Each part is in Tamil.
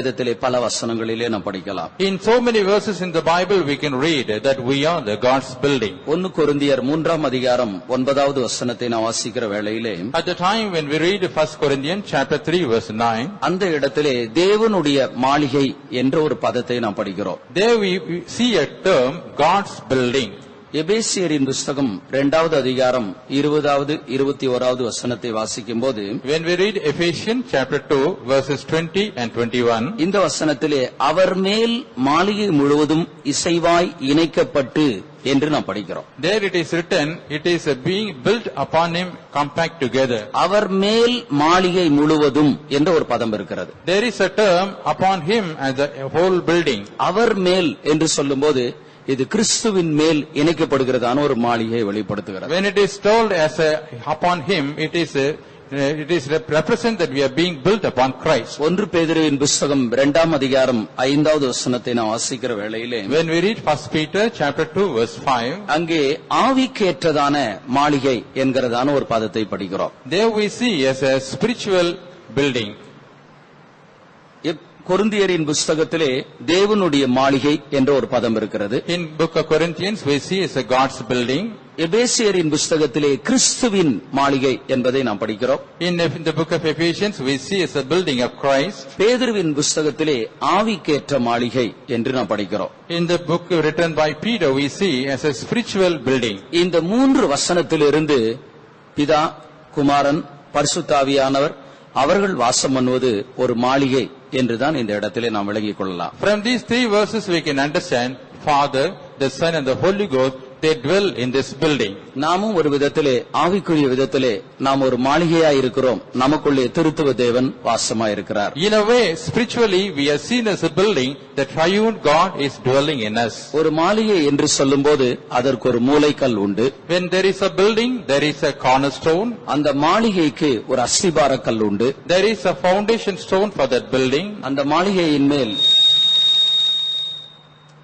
வேதத்திலே பல வசனங்களிலே நாம் படிக்கலாம். In so many verses in the Bible we can read that we are the God's building. 1 கொரிந்தியர் 3ஆம் அதிகாரம் 9வது வசனத்தை நாம் வாசிக்கிற வேளையிலே, At the time when we read 1 Corinthians chapter 3 verse 9, அந்த இடத்திலே தேவனுடைய மாளிகை என்ற ஒரு பதத்தை நாம் படிக்கிறோம். there we see a term God's building. எபேசியரின் புஸ்தகம் 2வது அதிகாரம் 20வது 21வது வசனத்தை வாசிக்கும்போது, When we read Ephesians chapter 2 verses 20 and 21, இந்த வசனத்திலே அவர் மேல் மாளிகை முழுவதும் இசைவாய் இணைக்கப்பட்டு என்று நாம் படிக்கிறோம். there it is written, it is being built upon him compact together. அவர் மேல் மாளிகை முழுவதும் என்ற ஒரு பதம் இருக்கிறது. There is a term upon him as a whole building. அவர் மேல் என்று சொல்லும்போது இது கிறிஸ்துவின் மேல் இணைக்கப்படுகிறதான ஒரு மாளிகையை வெளிப்படுத்துகிறது. When it is told as a upon him, it is represent that we are being built upon Christ. 1 பேதுருவின் புஸ்தகம் 2ஆம் அதிகாரம் 5வது வசனத்தை நாம் வாசிக்கிற வேளையிலே, When we read 1 Peter chapter 2 verse 5, அங்கே ஆவிக்கேற்றதான மாளிகை என்கிறதான ஒரு பதத்தை படிக்கிறோம். there we see as a spiritual building. கொரிந்தியரின் புஸ்தகத்திலே தேவனுடைய மாளிகை என்ற ஒரு பதம் இருக்கிறது. In book of Corinthians we see as a God's building. எபேசியரின் புஸ்தகத்திலே கிறிஸ்துவின் மாளிகை என்பதை நாம் படிக்கிறோம். In the book of Ephesians we see as a building of Christ. பேதுருவின் புஸ்தகத்திலே ஆவிக்கேற்ற மாளிகை என்று நாம் படிக்கிறோம். In the book written by Peter we see as a spiritual building. இந்த 3 வசனத்திலிருந்து பிதா, குமாரன், பரிசுத்த ஆவியானவர் அவர்கள் வாசம் பண்ணுவது ஒரு மாளிகை என்றுதான் இந்த இடத்திலே நாம் விளங்கிக் கொள்ளலாம். From these 3 verses we can understand Father, the Son and the Holy Ghost, they dwell in this building. நாமும் ஒரு விதத்திலே ஆவிக்குரிய விதத்திலே நாம் ஒரு மாளிகையாய் இருக்கிறோம். நமக்குள்ளே திருத்துவ தேவன் வாசமாய் இருக்கிறார். In a way, spiritually we are seen as a building. The triune God is dwelling in us. ஒரு மாளிகை என்று சொல்லும்போது அதற்கு ஒரு மூலைக்கல் உண்டு. When there is a building, there is a cornerstone. அந்த மாளிகைக்கு ஒரு அஸ்திபார கல் உண்டு. There is a foundation stone for that building. அந்த மாளிகையின் மேல்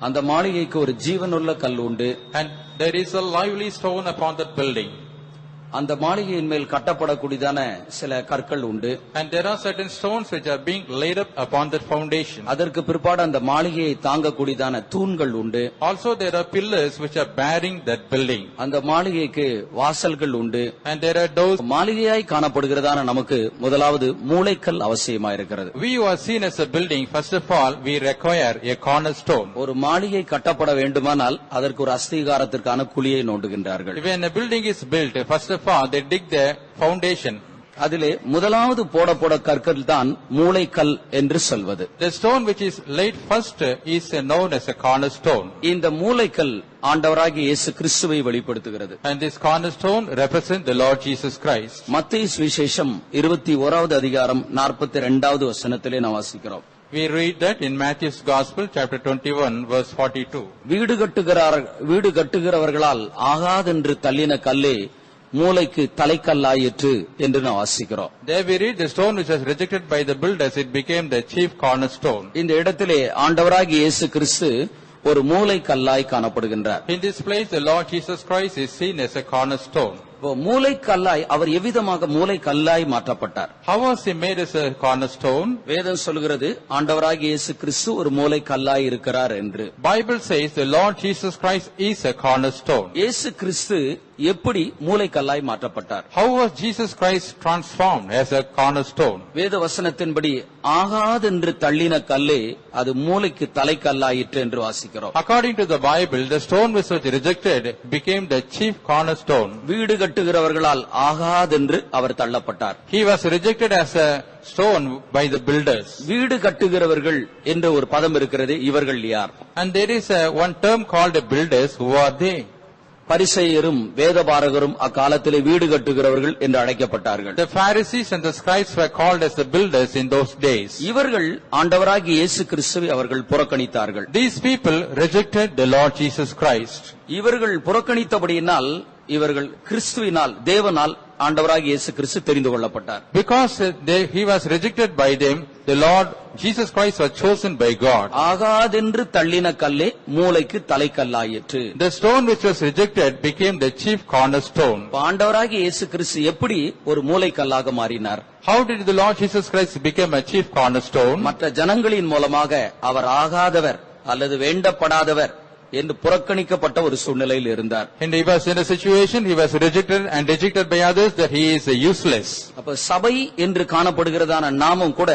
அந்த மாளிகைக்கு ஒரு ஜீவனுள்ள கல் உண்டு. And there is a lively stone upon that building. அந்த மாளிகையின் மேல் கட்டப்படக்கூடியதான சில கற்கள் உண்டு. And there are certain stones which are being laid up upon that foundation. அதற்கு பிற்பாடு அந்த மாளிகையை தாங்கக்கூடியதான தூண்கள் உண்டு. Also there are pillars which are bearing that building. அந்த மாளிகைக்கு வாசல்கள் உண்டு. And there are doors. மாளிகையாய் காணப்படுகிறதான நமக்கு முதலாவது மூலைக்கல் அவசியமா இருக்கிறது. We who are seen as a building, first of all, we require a cornerstone. ஒரு மாளிகை கட்டப்பட வேண்டுமானால் அதற்கு ஒரு அஸ்திகாரத்திற்கான குழியை நோண்டுகின்றார்கள். When a building is built, first of all, they dig the foundation. அதிலே முதலாவது போட கற்கள் தான் மூலைக்கல் என்று சொல்வது. The stone which is laid first is known as a cornerstone. இந்த மூலைக்கல் ஆண்டவராகிய இயேசு கிறிஸ்துவை வெளிப்படுத்துகிறது. And this cornerstone represents the Lord Jesus Christ. மத்தேயு சுவிசேஷம் 21வது அதிகாரம் 42வது வசனத்திலே நாம் வாசிக்கிறோம். We read that in Matthew's Gospel, chapter 21, verse 42. வீடு கட்டுகிறவர்களால் ஆகாதென்று தள்ளின கல்லே மூலைக்கு தலைக்கல்லாயிற்று என்று நாம் வாசிக்கிறோம். There we read the stone which was rejected by the builders, it became the chief cornerstone. இந்த இடத்திலே ஆண்டவராகிய இயேசு கிறிஸ்து ஒரு மூலைக்கல்லாய் காணப்படுகின்றார். In this place the Lord Jesus Christ is seen as a cornerstone. மூலைக்கல்லாய் அவர் எவ்விதமாக மூலைக்கல்லாய் மாற்றப்பட்டார்? How was he made as a cornerstone? வேதம் சொல்கிறது ஆண்டவராகிய இயேசு கிறிஸ்து ஒரு மூலைக்கல்லாய் இருக்கிறார் என்று. Bible says the Lord Jesus Christ is a cornerstone. இயேசு கிறிஸ்து எப்படி மூலைக்கல்லாய் மாற்றப்பட்டார்? How was Jesus Christ transformed as a cornerstone? வேத வசனத்தின்படி ஆகாதென்று தள்ளின கல்லே அது மூலைக்கு தலைக்கல்லாயிற்று என்று வாசிக்கிறோம். According to the Bible, the stone which was rejected became the chief cornerstone. வீடு கட்டுகிறவர்களால் ஆகாதென்று அவர் தள்ளப்பட்டார். He was rejected as a stone by the builders. வீடு கட்டுகிறவர்கள் என்ற ஒரு பதம் இருக்கிறது. இவர்கள் யார்? And there is one term called the builders. Who are they? பரிசேயரும் வேதபாரகரும் அக்காலத்திலே வீடு கட்டுகிறவர்கள் என்று அழைக்கப்பட்டார்கள். The Pharisees and the scribes were called as the builders in those days. இவர்கள் ஆண்டவராகிய இயேசு கிறிஸ்துவை அவர்கள் புறக்கணித்தார்கள். These people rejected the Lord Jesus Christ. இவர்கள் புறக்கணித்தபடியினால் இவர்கள் கிறிஸ்துவினால் தேவனால் ஆண்டவராகிய இயேசு கிறிஸ்து தெரிந்து கொள்ளப்பட்டார். Because he was rejected by them, the Lord Jesus Christ was chosen by God. ஆகாதென்று தள்ளின கல்லே மூலைக்கு தலைக்கல்லாயிற்று. The stone which was rejected became the chief cornerstone. ஆண்டவராகிய இயேசு கிறிஸ்து எப்படி ஒரு மூலைக்கல்லாக மாறினார்? How did the Lord Jesus Christ become a chief cornerstone? மற்ற ஜனங்களின் மூலமாக அவர் ஆகாதவர் அல்லது வேண்டப்படாதவர் என்று புறக்கணிக்கப்பட்ட ஒரு சூழ்நிலையில் இருந்தார். And he was in a situation, he was rejected and rejected by others, that he is useless. அப்ப சபை என்று காணப்படுகிறதான நாமும் கூட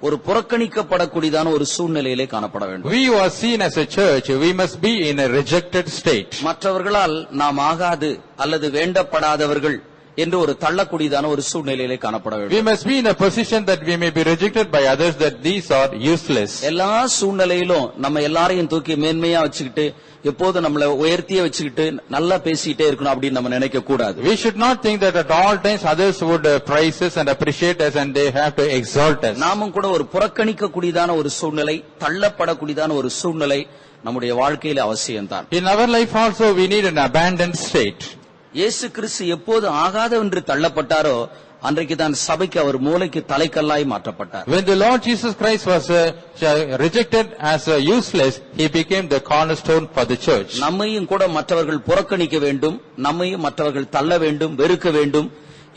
ஒரு புறக்கணிக்கப்படக்கூடியதான ஒரு சூழ்நிலையிலே காணப்பட வேண்டும். We who are seen as a church, we must be in a rejected state. மற்றவர்களால் நாம் ஆகாது அல்லது வேண்டப்படாதவர்கள் என்று ஒரு தள்ளக்கூடியதான ஒரு சூழ்நிலையிலே காணப்பட வேண்டும். We must be in a position that we may be rejected by others, that these are useless. எல்லா சூழ்நிலையிலும் நம்ம எல்லாரையும் தூக்கி மேன்மையா வச்சுக்கிட்டு எப்போது நம்மள உயர்த்தியே வச்சுக்கிட்டு நல்லா பேசிட்டே இருக்கணும் அப்படின்னு நம்ம நினைக்க கூடாது. We should not think that at all times others would praise us and appreciate us and they have to exalt us. நாமும் கூட ஒரு புறக்கணிக்கக்கூடியதான ஒரு சூழ்நிலை, தள்ளப்படக்கூடியதான ஒரு சூழ்நிலை நம்முடைய வாழ்க்கையில அவசியம்தான். In our life also we need an abandoned state. இயேசு கிறிஸ்து எப்போது ஆகாதவென்று தள்ளப்பட்டாரோ அன்றைக்கு தான் சபைக்கு அவர் மூலைக்கு தலைக்கல்லாய் மாற்றப்பட்டார். When the Lord Jesus Christ was rejected as useless, he became the cornerstone for the church. நம்மையும் கூட மற்றவர்கள் புறக்கணிக்க வேண்டும், நம்மையும் மற்றவர்கள் தள்ள வேண்டும், வெறுக்க வேண்டும்.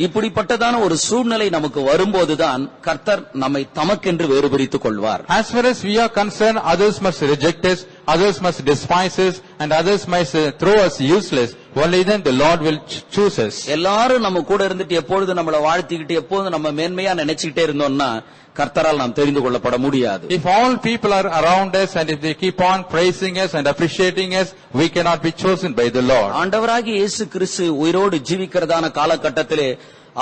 இப்படிப்பட்டதான ஒரு சூழ்நிலை நமக்கு வரும்போதுதான் கர்த்தர் நம்மை தமக்கென்று வேறுபிரித்துக் கொள்வார். As far as we are concerned, others must reject us, others must despise us, and others must throw us useless. Only then the Lord will choose us. எல்லாரும் நம்ம கூட இருந்துட்டு எப்பொழுது நம்மள வாழ்த்திக்கிட்டு எப்போது நம்ம மேன்மையா நினைச்சுக்கிட்டே இருந்தோம்னா கர்த்தரால் நாம் தெரிந்து கொள்ளப்பட முடியாது. If all people are around us and if they keep on praising us and appreciating us, we cannot be chosen by the Lord. ஆண்டவராகிய இயேசு கிறிஸ்து உயிரோடு ஜீவிக்கிறதான காலகட்டத்திலே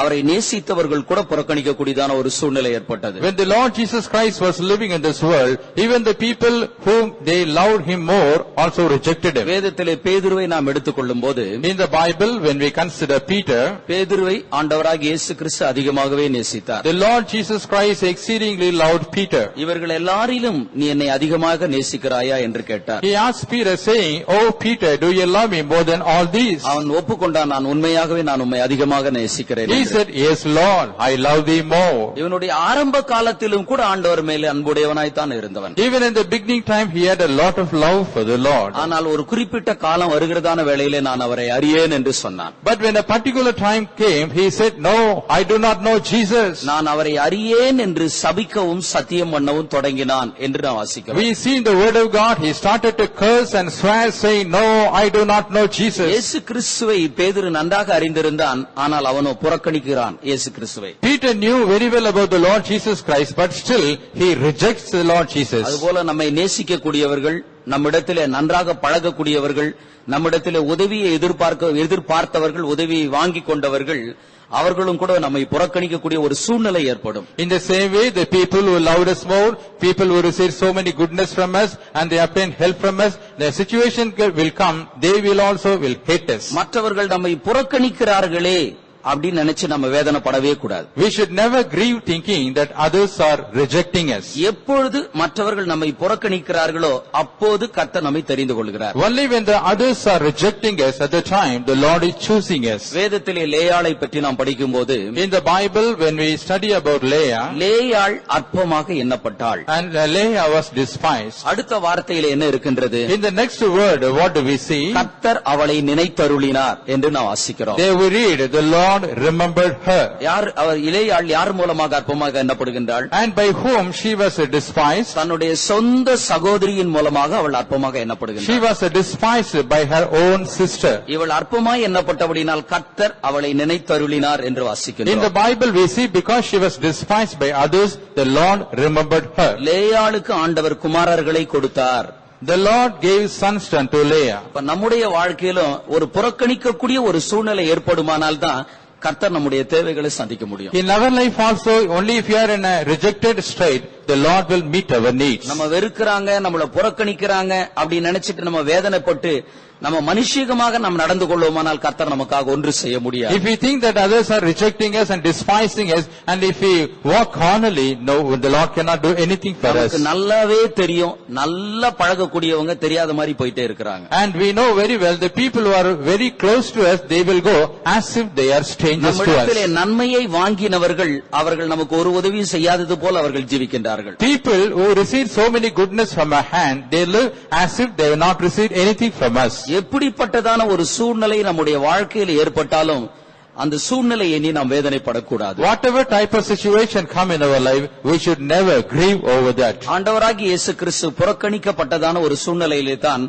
அவரை நேசித்தவர்கள் கூட புறக்கணிக்கக்கூடியதான ஒரு சூழ்நிலை ஏற்பட்டது. When the Lord Jesus Christ was living in this world, even the people whom they loved him more also rejected him. வேதத்திலே பேதுருவை நாம் எடுத்துக்கொள்ளும்போது, In the Bible, when we consider Peter, பேதுருவை ஆண்டவராகிய இயேசு கிறிஸ்து அதிகமாகவே நேசித்தார். the Lord Jesus Christ exceedingly loved Peter. இவர்கள் எல்லாரிலும் நீ என்னை அதிகமாக நேசிக்கிறாயா என்று கேட்டார். He asked Peter saying, "Oh Peter, do you love me more than all these?" அவன் ஒப்புக்கொண்டான், நான் உண்மையாகவே நான் உம்மை அதிகமாக நேசிக்கிறேன். He said, "Yes Lord, I love thee more." இவனுடைய ஆரம்ப காலத்திலும் கூட ஆண்டவர் மேலே அன்புடையவனாய்த்தான் இருந்தவன். Even in the beginning time, he had a lot of love for the Lord. ஆனால் ஒரு குறிப்பிட்ட காலம் வருகிறதான வேளையிலே நான் அவரை அறியேன் என்று சொன்னான். But when a particular time came, he said, "No, I do not know Jesus." நான் அவரை அறியேன் என்று சபிக்கவும் சத்தியம் பண்ணவும் தொடங்கினான் என்று நான் வாசிக்கிறோம். We see in the word of God, he started to curse and swear saying, "No, I do not know Jesus." இயேசு கிறிஸ்துவை பேதுரு நன்றாக அறிந்திருந்தான், ஆனால் அவனோ புறக்கணிக்கிறான் இயேசு கிறிஸ்துவை. Peter knew very well about the Lord Jesus Christ, but still he rejects the Lord Jesus. அதுபோல நம்மை நேசிக்கக்கூடியவர்கள், நம்மிடத்திலே நன்றாக பழகக்கூடியவர்கள், நம்மிடத்திலே உதவியை எதிர்பார்த்தவர்கள், உதவியை வாங்கி கொண்டவர்கள், அவர்களும் கூட நம்மை புறக்கணிக்கக்கூடிய ஒரு சூழ்நிலை ஏற்படும். In the same way, the people who loved us more, people who received so many goodness from us, and they obtained help from us, the situation will come, they will also hate us. மற்றவர்கள் நம்மை புறக்கணிக்கிறார்களே அப்படின்னு நினைச்சு நம்ம வேதனைப்படவே கூடாது. We should never grieve thinking that others are rejecting us. எப்பொழுது மற்றவர்கள் நம்மை புறக்கணிக்கிறார்களோ அப்போது கர்த்தர் நம்மை தெரிந்து கொள்கிறார். Only when the others are rejecting us, at the time the Lord is choosing us. வேதத்திலே லேயாளை பற்றி நாம் படிக்கும்போது, In the Bible, when we study about Leah, லேயாள் அற்பமாக எண்ணப்பட்டாள். and Leah was despised. அடுத்த வார்த்தையிலே என்ன இருக்கின்றது? In the next word, what do we see? கர்த்தர் அவளை நினைத்தருளினார் என்று நாம் வாசிக்கிறோம். There we read, the Lord remembered her. அவர் லேயாள் யார் மூலமாக அற்பமாக எண்ணப்படுகின்றாள்? And by whom she was despised? தன்னுடைய சொந்த சகோதரியின் மூலமாக அவள் அற்பமாக She எண்ணப்படுகின்றாள். was despised by her own sister. இவள் அற்பமாய் எண்ணப்பட்டபடியினால் கர்த்தர் அவளை நினைத்தருளினார் என்று In the வாசிக்கின்றோம். Bible we see, because she was despised by others, the Lord remembered her. லேயாளுக்கு ஆண்டவர் குமாரர்களை கொடுத்தார். The Lord gave sons unto Leah. இப்ப நம்முடைய வாழ்க்கையிலும் ஒரு புறக்கணிக்கக்கூடிய ஒரு சூழ்நிலை ஏற்படுமானால் தான் கர்த்தர் நம்முடைய தேவைகளை சந்திக்க முடியும். In our life also, only if you are in a rejected state, the Lord will meet our needs. நம்ம வெறுக்கிறாங்க, நம்மள புறக்கணிக்கிறாங்க அப்படி நினைச்சிட்டு நம்ம வேதனைப்பட்டு நம்ம மனுஷிகமாக நாம் நடந்து கொள்வோமானால் கர்த்தர் நமக்காக ஒன்று செய்ய முடியாது. If we think that others are rejecting us and despising us, and if we walk carnally, no, the Lord cannot do anything for us. நமக்கு நல்லாவே தெரியும், நல்லா பழகக்கூடியவங்க தெரியாத மாதிரி போயிட்டே இருக்கிறாங்க. And we know very well the people who are very close to us, they will go as if they are strangers to us. நம்மிடத்திலே நன்மையை வாங்கினவர்கள் அவர்கள் நமக்கு ஒரு உதவியும் செய்யாதது போல அவர்கள் ஜீவிக்கின்றார்கள். வாழ்கிறார்கள். People who receive so many goodness from our hand, they live as if they have not received anything from us. எப்படிப்பட்டதான ஒரு சூழ்நிலை நம்முடைய வாழ்க்கையில் ஏற்பட்டாலும் அந்த சூழ்நிலை எண்ணி நாம் வேதனைப்படக்கூடாது. Whatever type of situation come in our life, we should never grieve over that. ஆண்டவராகிய இயேசு கிறிஸ்து புறக்கணிக்கப்பட்டதான ஒரு சூழ்நிலையிலே தான்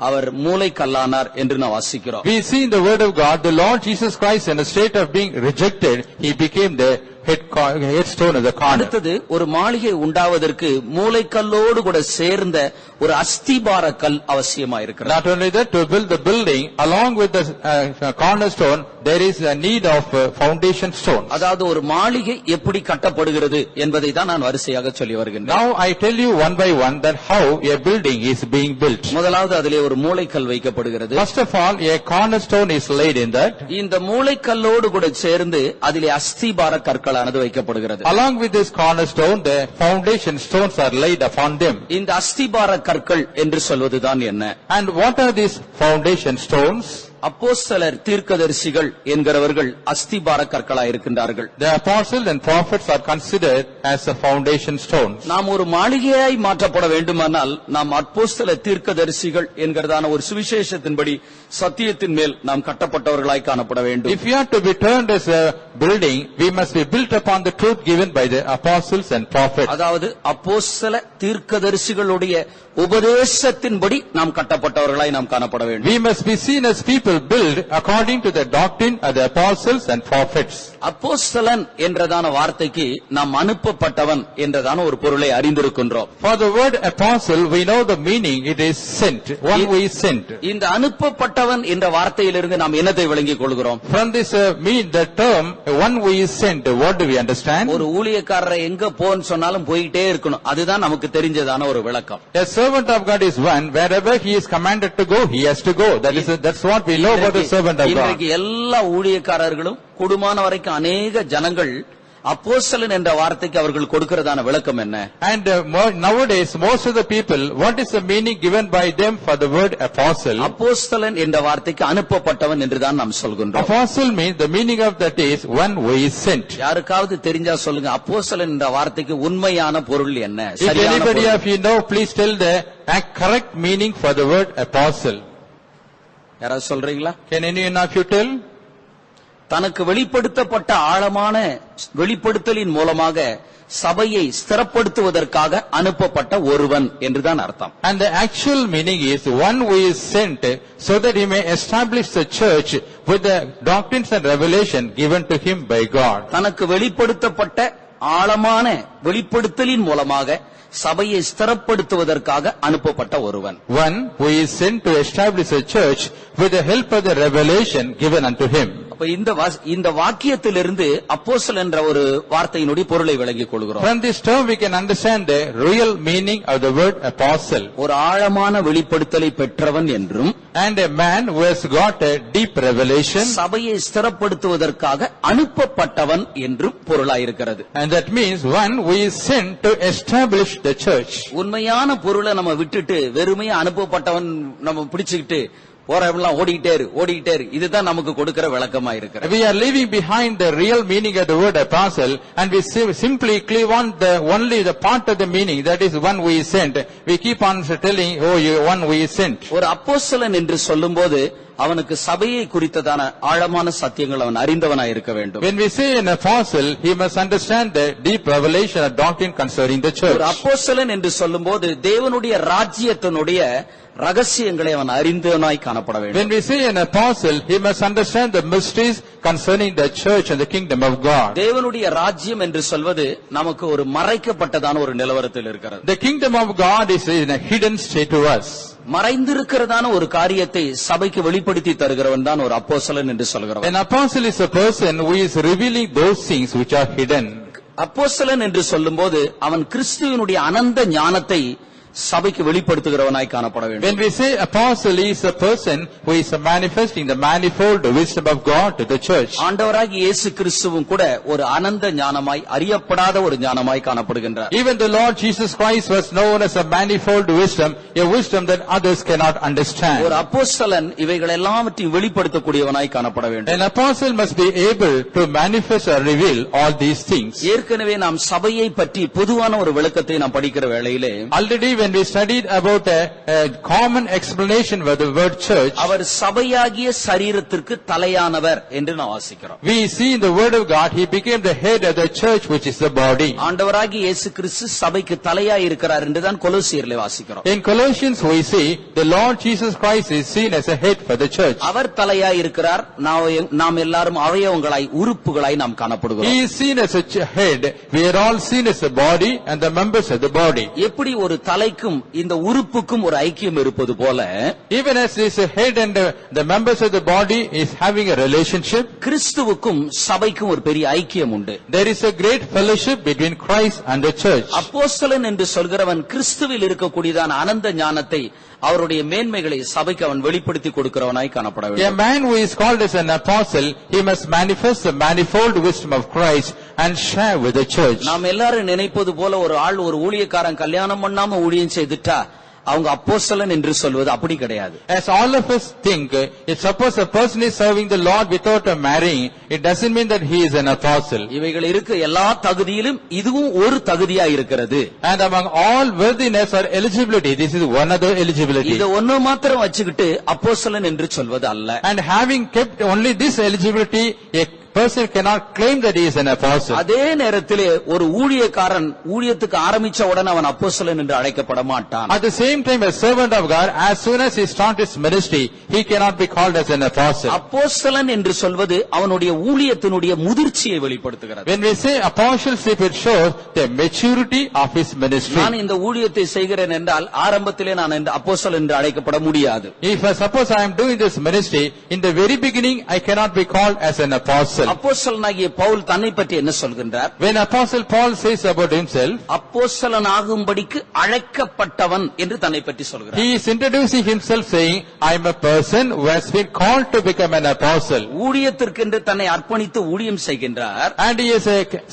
அவர் மூலைக்கல்லானார் என்று நாம் வாசிக்கிறோம். We see in the word of God, the Lord Jesus Christ in a state of being rejected, he became the headstone of the corner. அடுத்தது ஒரு மாளிகை உண்டாவதற்கு மூலைக்கல்லோடு கூட சேர்ந்த ஒரு அஸ்திபார கல் அவசியமா இருக்கிறது. Not only that, to build the building along with the cornerstone, there is a need of foundation stone. அதாவது ஒரு மாளிகை எப்படி கட்டப்படுகிறது என்பதை தான் நான் வரிசையாக சொல்லி வருகின்றேன். Now I tell you one by one that how a building is being built. முதலாவது அதிலே ஒரு மூலைக்கல் வைக்கப்படுகிறது. First of all, a cornerstone is laid in that. இந்த மூலைக்கல்லோடு கூட சேர்ந்து அதிலே அஸ்திபார கற்கள் வைக்கப்படுகிறது. Along with this cornerstone, the foundation stones are laid upon them. இந்த அஸ்திபார கற்கள் என்று சொல்வதுதான் என்ன? And what are these foundation stones? அப்போஸ்தலர் தீர்க்கதரிசிகள் என்கிறவர்கள் அஸ்திபார கற்களாய் இருக்கின்றார்கள். The apostles and prophets are considered as the foundation stones. நாம் ஒரு மாளிகையாய் மாற்றப்பட வேண்டுமானால் நாம் அப்போஸ்தல தீர்க்கதரிசிகள் என்கிறதான ஒரு சுவிசேஷத்தின்படி சத்தியத்தின் மேல் நாம் கட்டப்பட்டவர்களாய் காணப்பட வேண்டும். If we are to be turned as a building, we must be built upon the truth given by the apostles and prophets. அதாவது அப்போஸ்தல தீர்க்கதரிசிகளுடைய உபதேசத்தின்படி நாம் கட்டப்பட்டவர்களாய் நாம் காணப்பட வேண்டும். We must be seen as people built according to the doctrine of the apostles and prophets. அப்போஸ்தலன் என்றதான வார்த்தைக்கு நாம் அனுப்பப்பட்டவன் என்றதான ஒரு பொருளை அறிந்திருக்கின்றோம். For the word apostle, we know the meaning, it is sent, one who is sent. இந்த அனுப்பப்பட்டவன் என்ற வார்த்தையிலிருந்து நாம் என்னத்தை விளங்கிக் கொள்கிறோம்? From this mean the term one who is sent, what do we understand? ஒரு ஊழியக்காரரை எங்க போன்னு சொன்னாலும் போயிட்டே இருக்கணும், அதுதான் நமக்கு தெரிஞ்சதான ஒரு விளக்கம். A servant of God is one, wherever he is commanded to go, he has to go. That's what we know about the servant of God. இன்றைக்கு எல்லா ஊழியக்காரர்களும் கூடுமான வரைக்கும் அநேக ஜனங்கள் அப்போஸ்தலன் என்ற வார்த்தைக்கு அவர்கள் கொடுக்கிறதான விளக்கம் என்ன? And nowadays most of the people, what is the meaning given by them for the word apostle? அப்போஸ்தலன் என்ற வார்த்தைக்கு அனுப்பப்பட்டவன் என்றுதான் நாம் சொல்கின்றோம். Apostle means the meaning of that is one who is sent. யாருக்காவது தெரிஞ்சா சொல்லுங்க, அப்போஸ்தலன் என்ற வார்த்தைக்கு உண்மையான பொருள் என்ன? If anybody of you know, please tell the correct meaning for the word apostle. யாராவது சொல்றீங்களா? Can anyone of you tell? தனக்கு வெளிப்படுத்தப்பட்ட ஆழமான வெளிப்படுத்தலின் மூலமாக சபையை ஸ்திரப்படுத்துவதற்காக அனுப்பப்பட்ட ஒருவன் என்றுதான் அர்த்தம். And the actual meaning is one who is sent so that he may establish the church with the doctrines and revelation given to him by God. தனக்கு வெளிப்படுத்தப்பட்ட ஆழமான வெளிப்படுத்தலின் மூலமாக சபையை ஸ்திரப்படுத்துவதற்காக அனுப்பப்பட்ட ஒருவன். One who is sent to establish a church with the help of the revelation given unto him. அப்ப இந்த வாக்கியத்திலிருந்து அப்போஸ்தலன் என்ற ஒரு வார்த்தையினுடைய பொருளை விளங்கிக் கொள்கிறோம். From this term we can understand the real meaning of the word apostle. ஒரு ஆழமான வெளிப்படுத்தலை பெற்றவன் என்றும், and a man who has got a deep revelation, சபையை ஸ்திரப்படுத்துவதற்காக அனுப்பப்பட்டவன் என்றும் பொருளாயிருக்கிறது. and that means one who is sent to establish the church. உண்மையான பொருளை நம்ம விட்டுட்டு வெறுமையா அனுப்பப்பட்டவன் நம்ம பிடிச்சுக்கிட்டு போறவெல்லாம் ஓடிக்கிட்டே இரு, இதுதான் நமக்கு கொடுக்கிற விளக்கமா இருக்கிறது. We are leaving behind the real meaning of the word apostle, and we simply cleave on only the part of the meaning, that is one who is sent. We keep on telling, oh, you one who is sent. ஒரு அப்போஸ்தலன் என்று சொல்லும்போது அவனுக்கு சபையை குறித்ததான ஆழமான சத்தியங்கள் அவன் அறிந்தவனாய் இருக்க வேண்டும். When we say an apostle, he must understand the deep revelation of doctrine concerning the church. ஒரு அப்போஸ்தலன் என்று சொல்லும்போது தேவனுடைய ராஜ்யத்தினுடைய ரகசியங்களை அவன் அறிந்தவனாய் காணப்பட வேண்டும். When we say an apostle, he must understand the mysteries concerning the church and the kingdom of God. தேவனுடைய ராஜ்யம் என்று சொல்வது நமக்கு ஒரு மறைக்கப்பட்டதான ஒரு நிலவரத்தில் இருக்கிறது. The kingdom of God is in a hidden state to us. மறைந்திருக்கிறதான ஒரு காரியத்தை சபைக்கு வெளிப்படுத்தி தருகிறவன் தான் ஒரு அப்போஸ்தலன் என்று சொல்கிறவன். An apostle is a person who is revealing those things which are hidden. அப்போஸ்தலன் என்று சொல்லும்போது அவன் கிறிஸ்துவினுடைய அனந்த ஞானத்தை சபைக்கு வெளிப்படுத்துகிறவனாய் காணப்பட வேண்டும். When we say apostle, he is a person who is manifesting the manifold wisdom of God to the church. ஆண்டவராகிய இயேசு கிறிஸ்துவும் கூட ஒரு அனந்த ஞானமாய், அறியப்படாத ஒரு ஞானமாய் காணப்படுகின்றார். Even the Lord Jesus Christ was known as a manifold wisdom, a wisdom that others cannot understand. ஒரு அப்போஸ்தலன் இவைகள் எல்லாவற்றையும் வெளிப்படுத்தக்கூடியவனாய் காணப்பட வேண்டும். An apostle must be able to manifest or reveal all these things. ஏற்கனவே நாம் சபையை பற்றி பொதுவான ஒரு விளக்கத்தை நாம் படிக்கிற வேளையிலே, Already when we studied about a common explanation for the word church, அவர் சபையாகிய சரீரத்திற்கு தலையானவர் என்று நாம் வாசிக்கிறோம். we see in the word of God, he became the head of the church, which is the body. ஆண்டவராகிய இயேசு கிறிஸ்து சபைக்கு தலையாய் இருக்கிறார் என்று தான் கொலோசியரிலே வாசிக்கிறோம். In Colossians we see the Lord Jesus Christ is seen as a head for the church. அவர் தலையாய் இருக்கிறார், நாம் எல்லாரும் அவயவங்களாய், உறுப்புகளாய் நாம் காணப்படுகிறோம். He is seen as a head, we are all seen as a body and the members of the body. எப்படி ஒரு தலைக்கும் இந்த உறுப்புக்கும் ஒரு ஐக்கியம் இருப்பது போல, Even as this head and the members of the body is having a relationship, கிறிஸ்துவுக்கும் சபைக்கும் ஒரு பெரிய ஐக்கியம் உண்டு. there is a great fellowship between Christ and the church. அப்போஸ்தலன் என்று சொல்கிறவன் கிறிஸ்துவில் இருக்கக்கூடியதான அனந்த ஞானத்தை, அவருடைய மேன்மைகளை சபைக்கு அவன் வெளிப்படுத்தி கொடுக்கிறவனாய் காணப்பட A வேண்டும். man who is called as an apostle, he must manifest the manifold wisdom of Christ and share with the church. நாம் எல்லாரும் நினைப்பது போல ஒரு ஆள், ஒரு ஊழியக்காரன் கல்யாணம் பண்ணாம ஊழியம் செய்துட்டா அவங்க அப்போஸ்தலன் என்று சொல்வது அப்படி கிடையாது. As all of us think, if suppose a person is serving the Lord without marrying, it doesn't mean that he is an apostle. இவைகள் இருக்க எல்லா தகுதியிலும் இதுவும் ஒரு தகுதியா இருக்கிறது. And among all worthiness or eligibility, this is one other eligibility. இத ஒண்ணு மாத்திரம் வச்சுக்கிட்டு அப்போஸ்தலன் என்று சொல்வது அல்ல. And having kept only this eligibility, a person cannot claim that he is an apostle. அதே நேரத்திலே ஒரு ஊழியக்காரன் ஊழியத்துக்கு ஆரம்பிச்ச உடனே அவன் அப்போஸ்தலன் என்று அழைக்கப்பட மாட்டான். At the same time, a servant of God, as soon as he starts his ministry, he cannot be called as an apostle. அப்போஸ்தலன் என்று சொல்வது அவனுடைய ஊழியத்தினுடைய முதிர்ச்சியை வெளிப்படுத்துகிறது. When we say apostleship, it shows the maturity of his ministry. நான் இந்த ஊழியத்தை செய்கிறேன் என்றால் ஆரம்பத்திலே நான் இந்த அப்போஸ்தலன் என்று அழைக்கப்பட முடியாது. If suppose I am doing this ministry, in the very beginning, I cannot be called as an apostle. அப்போஸ்தலனாகிய பவுல் தன்னை பற்றி என்ன சொல்கின்றார்? When Apostle Paul says about himself, அப்போஸ்தலனாகும்படிக்கு அழைக்கப்பட்டவன் என்று தன்னை பற்றி சொல்கிறார். he is introducing himself saying, I am a person who has been called to become an apostle. ஊழியத்திற்கென்று தன்னை அர்ப்பணித்து ஊழியம் செய்கின்றார். And he is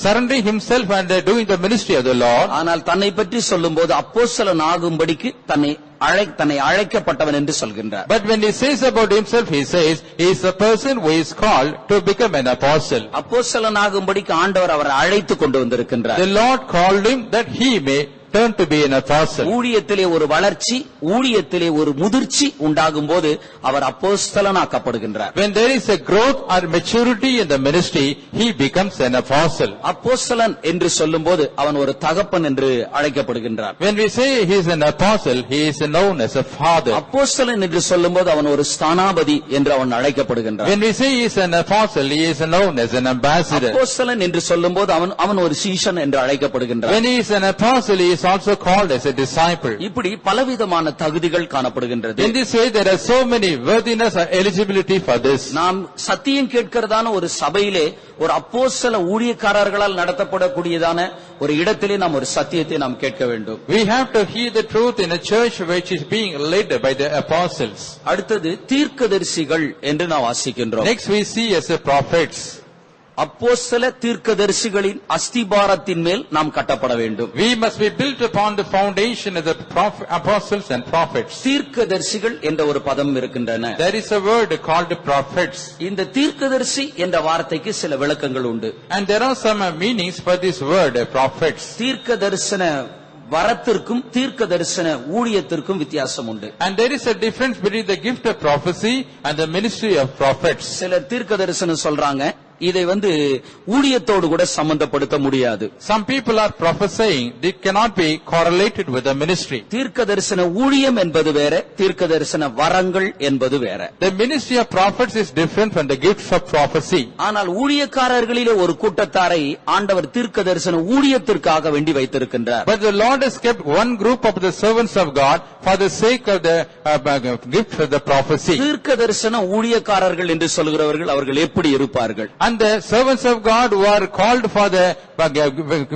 surrendering himself and doing the ministry of the Lord. ஆனால் தன்னை பற்றி சொல்லும்போது அப்போஸ்தலனாகும்படிக்கு தன்னை அழைக்கப்பட்டவன் என்று சொல்கின்றார். But when he says about himself, he says, he is a person who is called to become an apostle. அப்போஸ்தலனாகும்படிக்கு ஆண்டவர் அவரை அழைத்து கொண்டு வந்திருக்கின்றார். The Lord called him that he may turn to be an apostle. ஊழியத்திலே ஒரு வளர்ச்சி, ஊழியத்திலே ஒரு முதிர்ச்சி உண்டாகும் போது அவர் அப்போஸ்தலனாக்கப்படுகின்றார். When there is a growth or maturity in the ministry, he becomes an apostle. அப்போஸ்தலன் என்று சொல்லும்போது அவன் ஒரு தகப்பன் என்று அழைக்கப்படுகின்றார். When we say he is an apostle, he is known as a father. அப்போஸ்தலன் என்று சொல்லும்போது அவன் ஒரு ஸ்தானாபதி என்று அவன் அழைக்கப்படுகின்றார். When we say he is an apostle, he is known as an ambassador. அப்போஸ்தலன் என்று சொல்லும்போது அவன் ஒரு சீஷன் என்று அழைக்கப்படுகின்றார். When he is an apostle, he is also called as a disciple. இப்படி பலவிதமான தகுதிகள் காணப்படுகின்றது. In this way, there are so many worthiness or eligibility for this. நாம் சத்தியம் கேட்கிறதான ஒரு சபையிலே ஒரு அப்போஸ்தல ஊழியக்காரர்களால் நடத்தப்படக்கூடியதான ஒரு இடத்திலே நாம் ஒரு சத்தியத்தை நாம் கேட்க வேண்டும். We have to hear the truth in a church which is being led by the apostles. அடுத்தது தீர்க்கதரிசிகள் என்று நாம் வாசிக்கின்றோம். Next we see as the prophets. அப்போஸ்தல தீர்க்கதரிசிகளின் அஸ்திபாரத்தின் மேல் நாம் கட்டப்பட வேண்டும். We must be built upon the foundation of the apostles and prophets. தீர்க்கதரிசிகள் என்ற ஒரு பதம் இருக்கின்றன. There is a word called prophets. இந்த தீர்க்கதரிசி என்ற வார்த்தைக்கு சில விளக்கங்கள் உண்டு. And there are some meanings for this word, prophets. தீர்க்க தரிசன வரத்திற்கும் தீர்க்க தரிசன ஊழியத்திற்கும் வித்தியாசம் உண்டு. And there is a difference between the gift of prophecy and the ministry of prophets. சிலர் தீர்க்க தரிசனம் சொல்றாங்க, இதை ஊழியத்தோடு கூட சம்பந்தப்படுத்த முடியாது. Some people are prophesying, they cannot be correlated with the ministry. தீர்க்க தரிசன ஊழியம் என்பது வேற, தீர்க்க தரிசன வரங்கள் என்பது வேற. The ministry of prophets is different from the gifts of prophecy. ஆனால் ஊழியக்காரர்களிலே ஒரு கூட்டத்தாரை ஆண்டவர் தீர்க்க தரிசன ஊழியத்திற்காக வேண்டி வைத்திருக்கின்றார். But the Lord has kept one group of the servants of God for the sake of the gift of the prophecy. தீர்க்க தரிசன ஊழியக்காரர்கள் என்று சொல்கிறவர்கள் அவர்கள் எப்படி இருப்பார்கள்? And the servants of God who are called for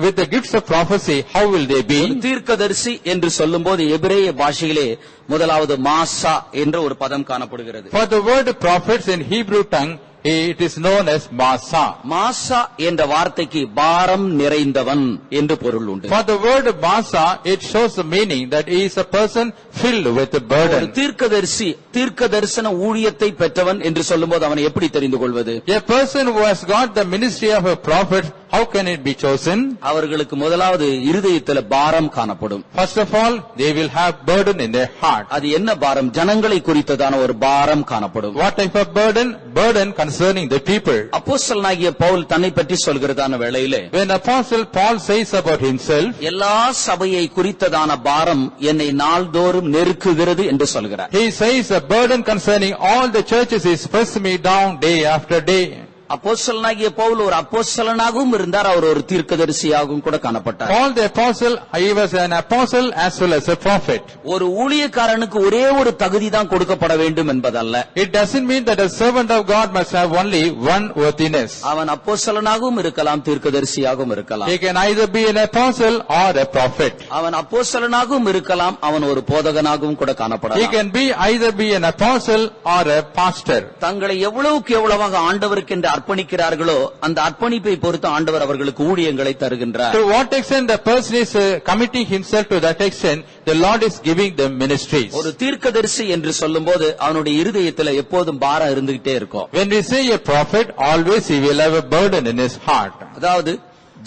with the gifts of prophecy, how will they be? தீர்க்கதரிசி என்று சொல்லும்போது எபிரேய பாஷையிலே முதலாவது மாசா என்ற ஒரு பதம் காணப்படுகிறது. For the word prophets in Hebrew tongue, it is known as Masa. மாசா என்ற வார்த்தைக்கு பாரம் நிறைந்தவன் என்று பொருள் உண்டு. For the word Masa, it shows the meaning that he is a person filled with a burden. தீர்க்கதரிசி தீர்க்கதரிசன ஊழியத்தை பெற்றவன் என்று சொல்லும்போது அவனை எப்படி தெரிந்து கொள்வது? A person who has got the ministry of a prophet, how can it be chosen? அவர்களுக்கு முதலாவது இருதயத்தில் பாரம் காணப்படும். First of all, they will have burden in their heart. அது என்ன பாரம்? ஜனங்களை குறித்ததான ஒரு பாரம் காணப்படும். What type of burden? Burden concerning the people. அப்போஸ்தலனாகிய பவுல் தன்னை பற்றி சொல்கிறதான வேளையிலே, When Apostle Paul says about himself, எல்லா சபையை குறித்ததான பாரம் என்னை நாள்தோறும் நெருக்குகிறது என்று சொல்கிறார். he says a burden concerning all the churches is pressing me down day after day. அப்போஸ்தலனாகிய பவுல் ஒரு அப்போஸ்தலனாகவும் இருந்தார், அவர் ஒரு தீர்க்கதரிசியாகவும் கூட காணப்பட்டார். Paul the apostle, he was an apostle as well as a prophet. ஒரு ஊழியக்காரனுக்கு ஒரே ஒரு தகுதி தான் கொடுக்கப்பட வேண்டும் என்பதல்ல. It doesn't mean that a servant of God must have only one worthiness. அவன் அப்போஸ்தலனாகவும் இருக்கலாம், தீர்க்கதரிசியாகவும் இருக்கலாம். He can either be an apostle or a prophet. அவன் அப்போஸ்தலனாகவும் இருக்கலாம், அவன் ஒரு போதகனாகவும் கூட He காணப்படலாம். can either be an apostle or a pastor. தங்களை எவ்வளவுக்கு எவ்வளவாக ஆண்டவருக்கு என்று அர்ப்பணிக்கிறார்களோ அந்த அர்ப்பணிப்பை பொறுத்து ஆண்டவர் அவர்களுக்கு ஊழியங்களை தருகின்றார். To what extent the person is committing himself, to that extent the Lord is giving them ministries. ஒரு தீர்க்கதரிசி என்று சொல்லும்போது அவனுடைய இருதயத்தில் எப்போதும் பாரம் இருந்துகிட்டே இருக்கும். When we say a prophet, always he will have a burden in his heart. அதாவது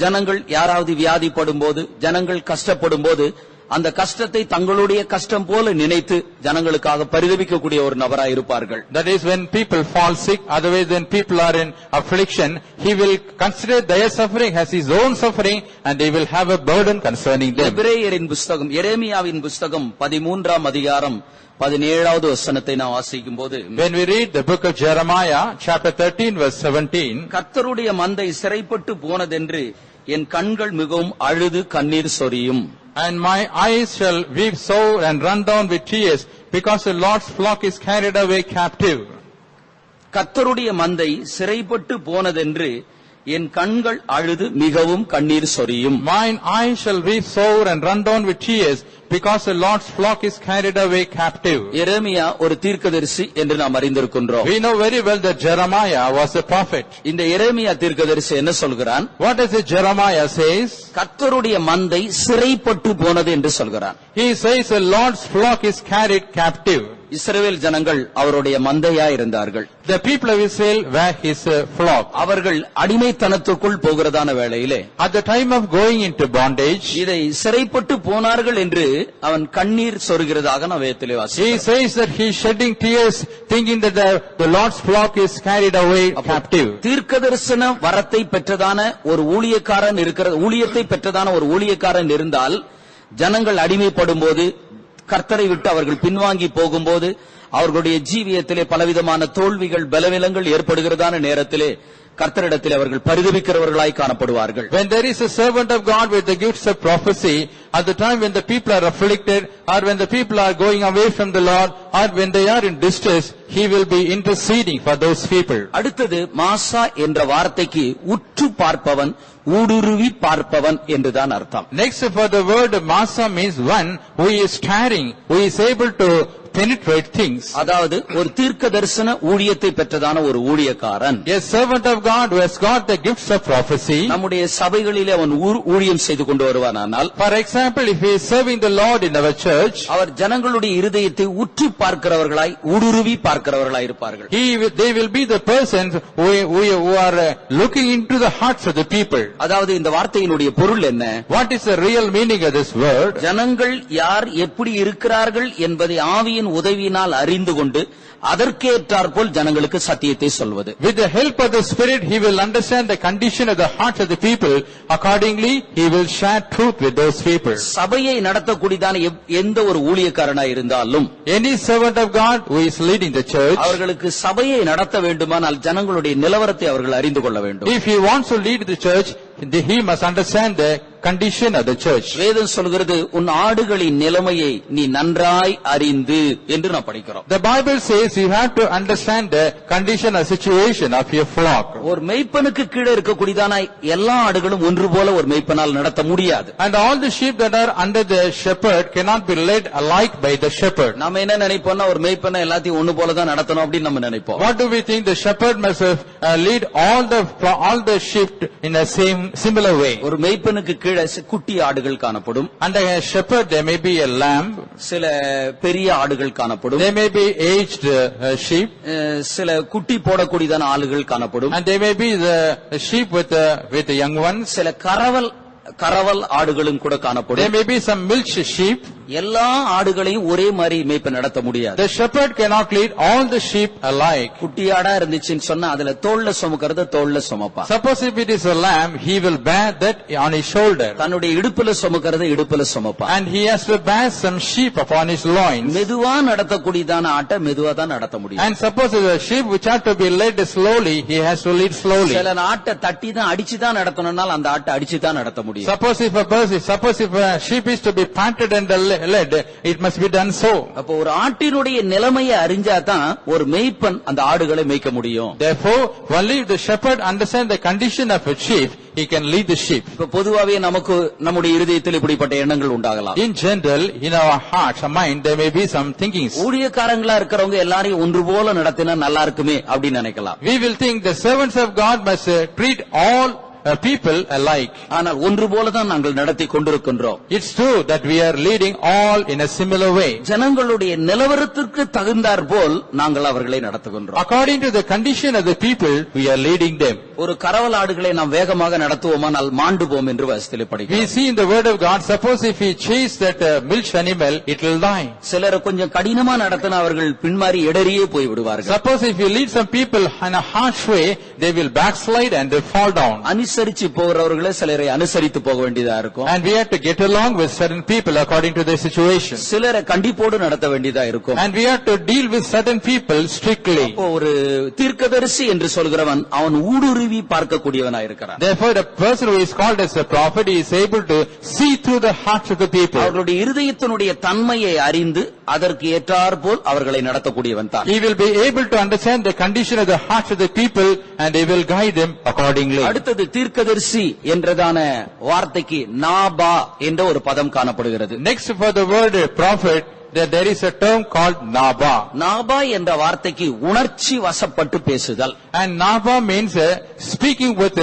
ஜனங்கள் யாராவது வியாதிப்படும் போது, ஜனங்கள் கஷ்டப்படும் போது அந்த கஷ்டத்தை தங்களுடைய கஷ்டம் போல நினைத்து ஜனங்களுக்காக பரிதபிக்கக்கூடிய ஒரு நபராய் இருப்பார்கள். That is, when people fall sick, otherwise when people are in affliction, he will consider their suffering as his own suffering and he will have a burden concerning them. எபிரேயரின் புத்தகம், எரேமியாவின் புத்தகம் 13ஆம் அதிகாரம் 17வது வசனத்தை நாம் வாசிக்கும் போது, When we read the book of Jeremiah, chapter 13, verse 17, கர்த்தருடைய மந்தை சிறைப்பட்டு போனதென்று என் கண்கள் மிகவும் அழுது கண்ணீர் சொரியும். and my eyes shall weep sore and run down with tears, because the Lord's flock is carried away captive. கர்த்தருடைய மந்தை சிறைப்பட்டு போனதென்று என் கண்கள் அழுது மிகவும் கண்ணீர் சொரியும். Mine eyes shall weep sore and run down with tears, because the Lord's flock is carried away captive. எரேமியா ஒரு தீர்க்கதரிசி என்று நாம் அறிந்திருக்கின்றோம். We know very well that Jeremiah was a prophet. இந்த எரேமியா தீர்க்கதரிசி என்ன சொல்கிறான்? What does it Jeremiah says? கர்த்தருடைய மந்தை சிறைப்பட்டு போனது என்று சொல்கிறான். He says the Lord's flock is carried captive. இஸ்ரவேல் ஜனங்கள் அவருடைய மந்தையா இருந்தார்கள். The people of Israel were his flock. அவர்கள் அடிமைத்தனத்துக்குள் போகிறதான வேளையிலே, At the time of going into bondage, இதை சிறைப்பட்டு போனார்கள் என்று அவன் கண்ணீர் சொருகிறதாக நாம் வேதத்திலே he வாசிக்கிறோம். says that he is shedding tears, thinking that the Lord's flock is carried away captive. தீர்க்கதரிசன வரத்தை பெற்றதான ஒரு ஊழியக்காரன் இருக்கிற, ஊழியத்தை பெற்றதான ஒரு ஊழியக்காரன் இருந்தால் ஜனங்கள் அடிமைப்படும் போது, கர்த்தரை விட்டு அவர்கள் பின்வாங்கி போகும்போது, அவர்களுடைய ஜீவியத்திலே பலவிதமான தோல்விகள் பலவீனங்கள் ஏற்படுகிறதான நேரத்திலே கர்த்தரிடத்தில் அவர்கள் பரிதபிக்கிறவர்களாய் காணப்படுவார்கள். When there is a servant of God with the gifts of prophecy, at the time when the people are afflicted, or when the people are going away from the Lord, or when they are in distress, he will be interceding for those people. அடுத்தது மாசா என்ற வார்த்தைக்கு உற்று பார்ப்பவன், ஊடுருவி பார்ப்பவன் என்றுதான் அர்த்தம். Next, for the word Masa means one who is staring, who is able to penetrate things. அதாவது ஒரு தீர்க்க தரிசன ஊழியத்தை பெற்றதான ஒரு ஊழியக்காரன், A servant of God who has got the gifts of prophecy. நம்முடைய சபைகளிலே அவன் ஊழியம் செய்து கொண்டு வருவானால், For example, if he is serving the Lord in our church, அவர் ஜனங்களுடைய இருதயத்தை உற்று பார்க்கிறவர்களாய், ஊடுருவி பார்க்கிறவர்களாய் இருப்பார்கள். they will be the persons who are looking into the hearts of the people. அதாவது இந்த வார்த்தையினுடைய பொருள் என்ன? What is the real meaning of this word? ஜனங்கள் யார் எப்படி இருக்கிறார்கள் என்பதை ஆவியின் உதவியினால் அறிந்து கொண்டு அதற்கேற்றாற்போல் ஜனங்களுக்கு சத்தியத்தை சொல்வது. With the help of the Spirit, he will understand the condition of the hearts of the people. Accordingly, he will share truth with those people. சபையை நடத்தக்கூடியதான எந்த ஒரு ஊழியக்காரனாய் இருந்தாலும், Any servant of God who is leading the church, அவர்களுக்கு சபையை நடத்த வேண்டுமானால் ஜனங்களுடைய நிலவரத்தை அவர்கள் அறிந்து கொள்ள வேண்டும். if he wants to lead the church, he must understand the condition of the church. வேதம் சொல்கிறது உன் ஆடுகளின் நிலைமையை நீ நன்றாய் அறிந்து என்று நான் படிக்கிறோம். The Bible says you have to understand the condition or situation of your flock. ஒரு மேய்ப்பனுக்கு கீழே இருக்கக்கூடியதான எல்லா ஆடுகளும் ஒன்று போல ஒரு மேய்ப்பனால் நடத்த முடியாது. And all the sheep that are under the shepherd cannot be led alike by the shepherd. நாம என்ன நினைப்போம்னா ஒரு மேய்ப்பனை எல்லாத்தையும் ஒன்று போல தான் நடத்தணும் அப்படின்னு நம்ம நினைப்போம். What do we think? The shepherd must lead all the sheep in a similar way. ஒரு மேய்ப்பனுக்கு கீழே குட்டி ஆடுகள் காணப்படும். Under a shepherd there may be a lamb. சில பெரிய ஆடுகள் காணப்படும். There may be aged sheep. சில குட்டி போடக்கூடியதான ஆடுகள் காணப்படும். And there may be the sheep with the young ones. சில கரவல் ஆடுகளும் கூட காணப்படும். There may be some milch sheep. எல்லா ஆடுகளையும் ஒரே மாதிரி மேய்ப்ப நடத்த முடியாது. The shepherd cannot lead all the sheep alike. குட்டி ஆடா இருந்துச்சுன்னு சொன்னா அதுல தோள்ல சுமக்கிறது தோள்ல சுமப்பா. Suppose if it is a lamb, he will bear that on his shoulder. தன்னுடைய இடுப்புல சுமக்கிறது இடுப்புல சுமப்பா. And he has to bear some sheep upon his loins. மெதுவா நடத்தக்கூடியதான ஆட்டை மெதுவா தான் நடத்த முடியும். And suppose if a sheep which have to be led slowly, he has to lead slowly. சில ஆட்டை தட்டி தான் அடிச்சு தான் நடத்தணும்னால அந்த ஆட்டை அடிச்சு தான் நடத்த முடியும். Suppose if a sheep is to be panted and led, it must be done so. அப்போ ஒரு ஆட்டினுடைய நிலைமையை அறிஞ்சா தான் ஒரு மேய்ப்பன் அந்த ஆடுகளை மேய்க்க முடியும். Therefore, only if the shepherd understands the condition of a sheep, he can lead the sheep. இப்ப பொதுவாவே நமக்கு நம்முடைய இருதயத்தில் இப்படிப்பட்ட எண்ணங்கள் உண்டாகலாம். In general, in our hearts, our mind, there may be some thinkings. ஊழியக்காரங்களா இருக்கிறவங்க எல்லாரையும் ஒன்று போல நடத்தினா நல்லா இருக்குமே அப்படின்னு நினைக்கலாம். We will think the servants of God must treat all people alike. ஆனால் ஒன்று போல தான் நாங்கள் நடத்தி கொண்டிருக்கின்றோம். It's true that we are leading all in a similar way. ஜனங்களுடைய நிலவரத்திற்கு தகுந்தார் போல் நாங்கள் அவர்களை நடத்துகின்றோம். According to the condition of the people, we are leading them. ஒரு கரவல் ஆடுகளை நாம் வேகமாக நடத்துவோமானால் மாண்டுவோம் என்று வசனத்திலே படிக்கிறோம். We see in the word of God, suppose if we chase that milch animal, it will die. சிலர் கொஞ்சம் கடினமா நடத்தின அவர்கள் பின்மாறி இடறியே போய் விடுவார்கள். Suppose if you lead some people in a harsh way, they will backslide and they fall down. அனுசரிச்சு போகிறவர்களே சிலரை அனுசரித்து போக வேண்டியதா இருக்கும். And we have to get along with certain people according to their situation. சிலரை கண்டிப்போடு நடத்த வேண்டியதா இருக்கும். And we have to deal with certain people strictly. அப்போ ஒரு தீர்க்கதரிசி என்று சொல்கிறவன் அவன் ஊடுருவி பார்க்கக்கூடியவனா இருக்கிறான். Therefore, the person who is called as a prophet is able to see through the hearts of the people. அவர்களுடைய இருதயத்தினுடைய தன்மையை அறிந்து அதற்கு ஏற்றாற்போல் அவர்களை நடத்தக்கூடியவன் தான். He will be able to understand the condition of the hearts of the people and he will guide them accordingly. அடுத்தது தீர்க்கதரிசி என்றதான வார்த்தைக்கு நாபா என்ற ஒரு பதம் காணப்படுகிறது. Next, for the word prophet, there is a term called Naba. NABBA என்ற வார்த்தைக்கு உணர்ச்சி வசப்பட்டு பேசுதல். And Naba means speaking with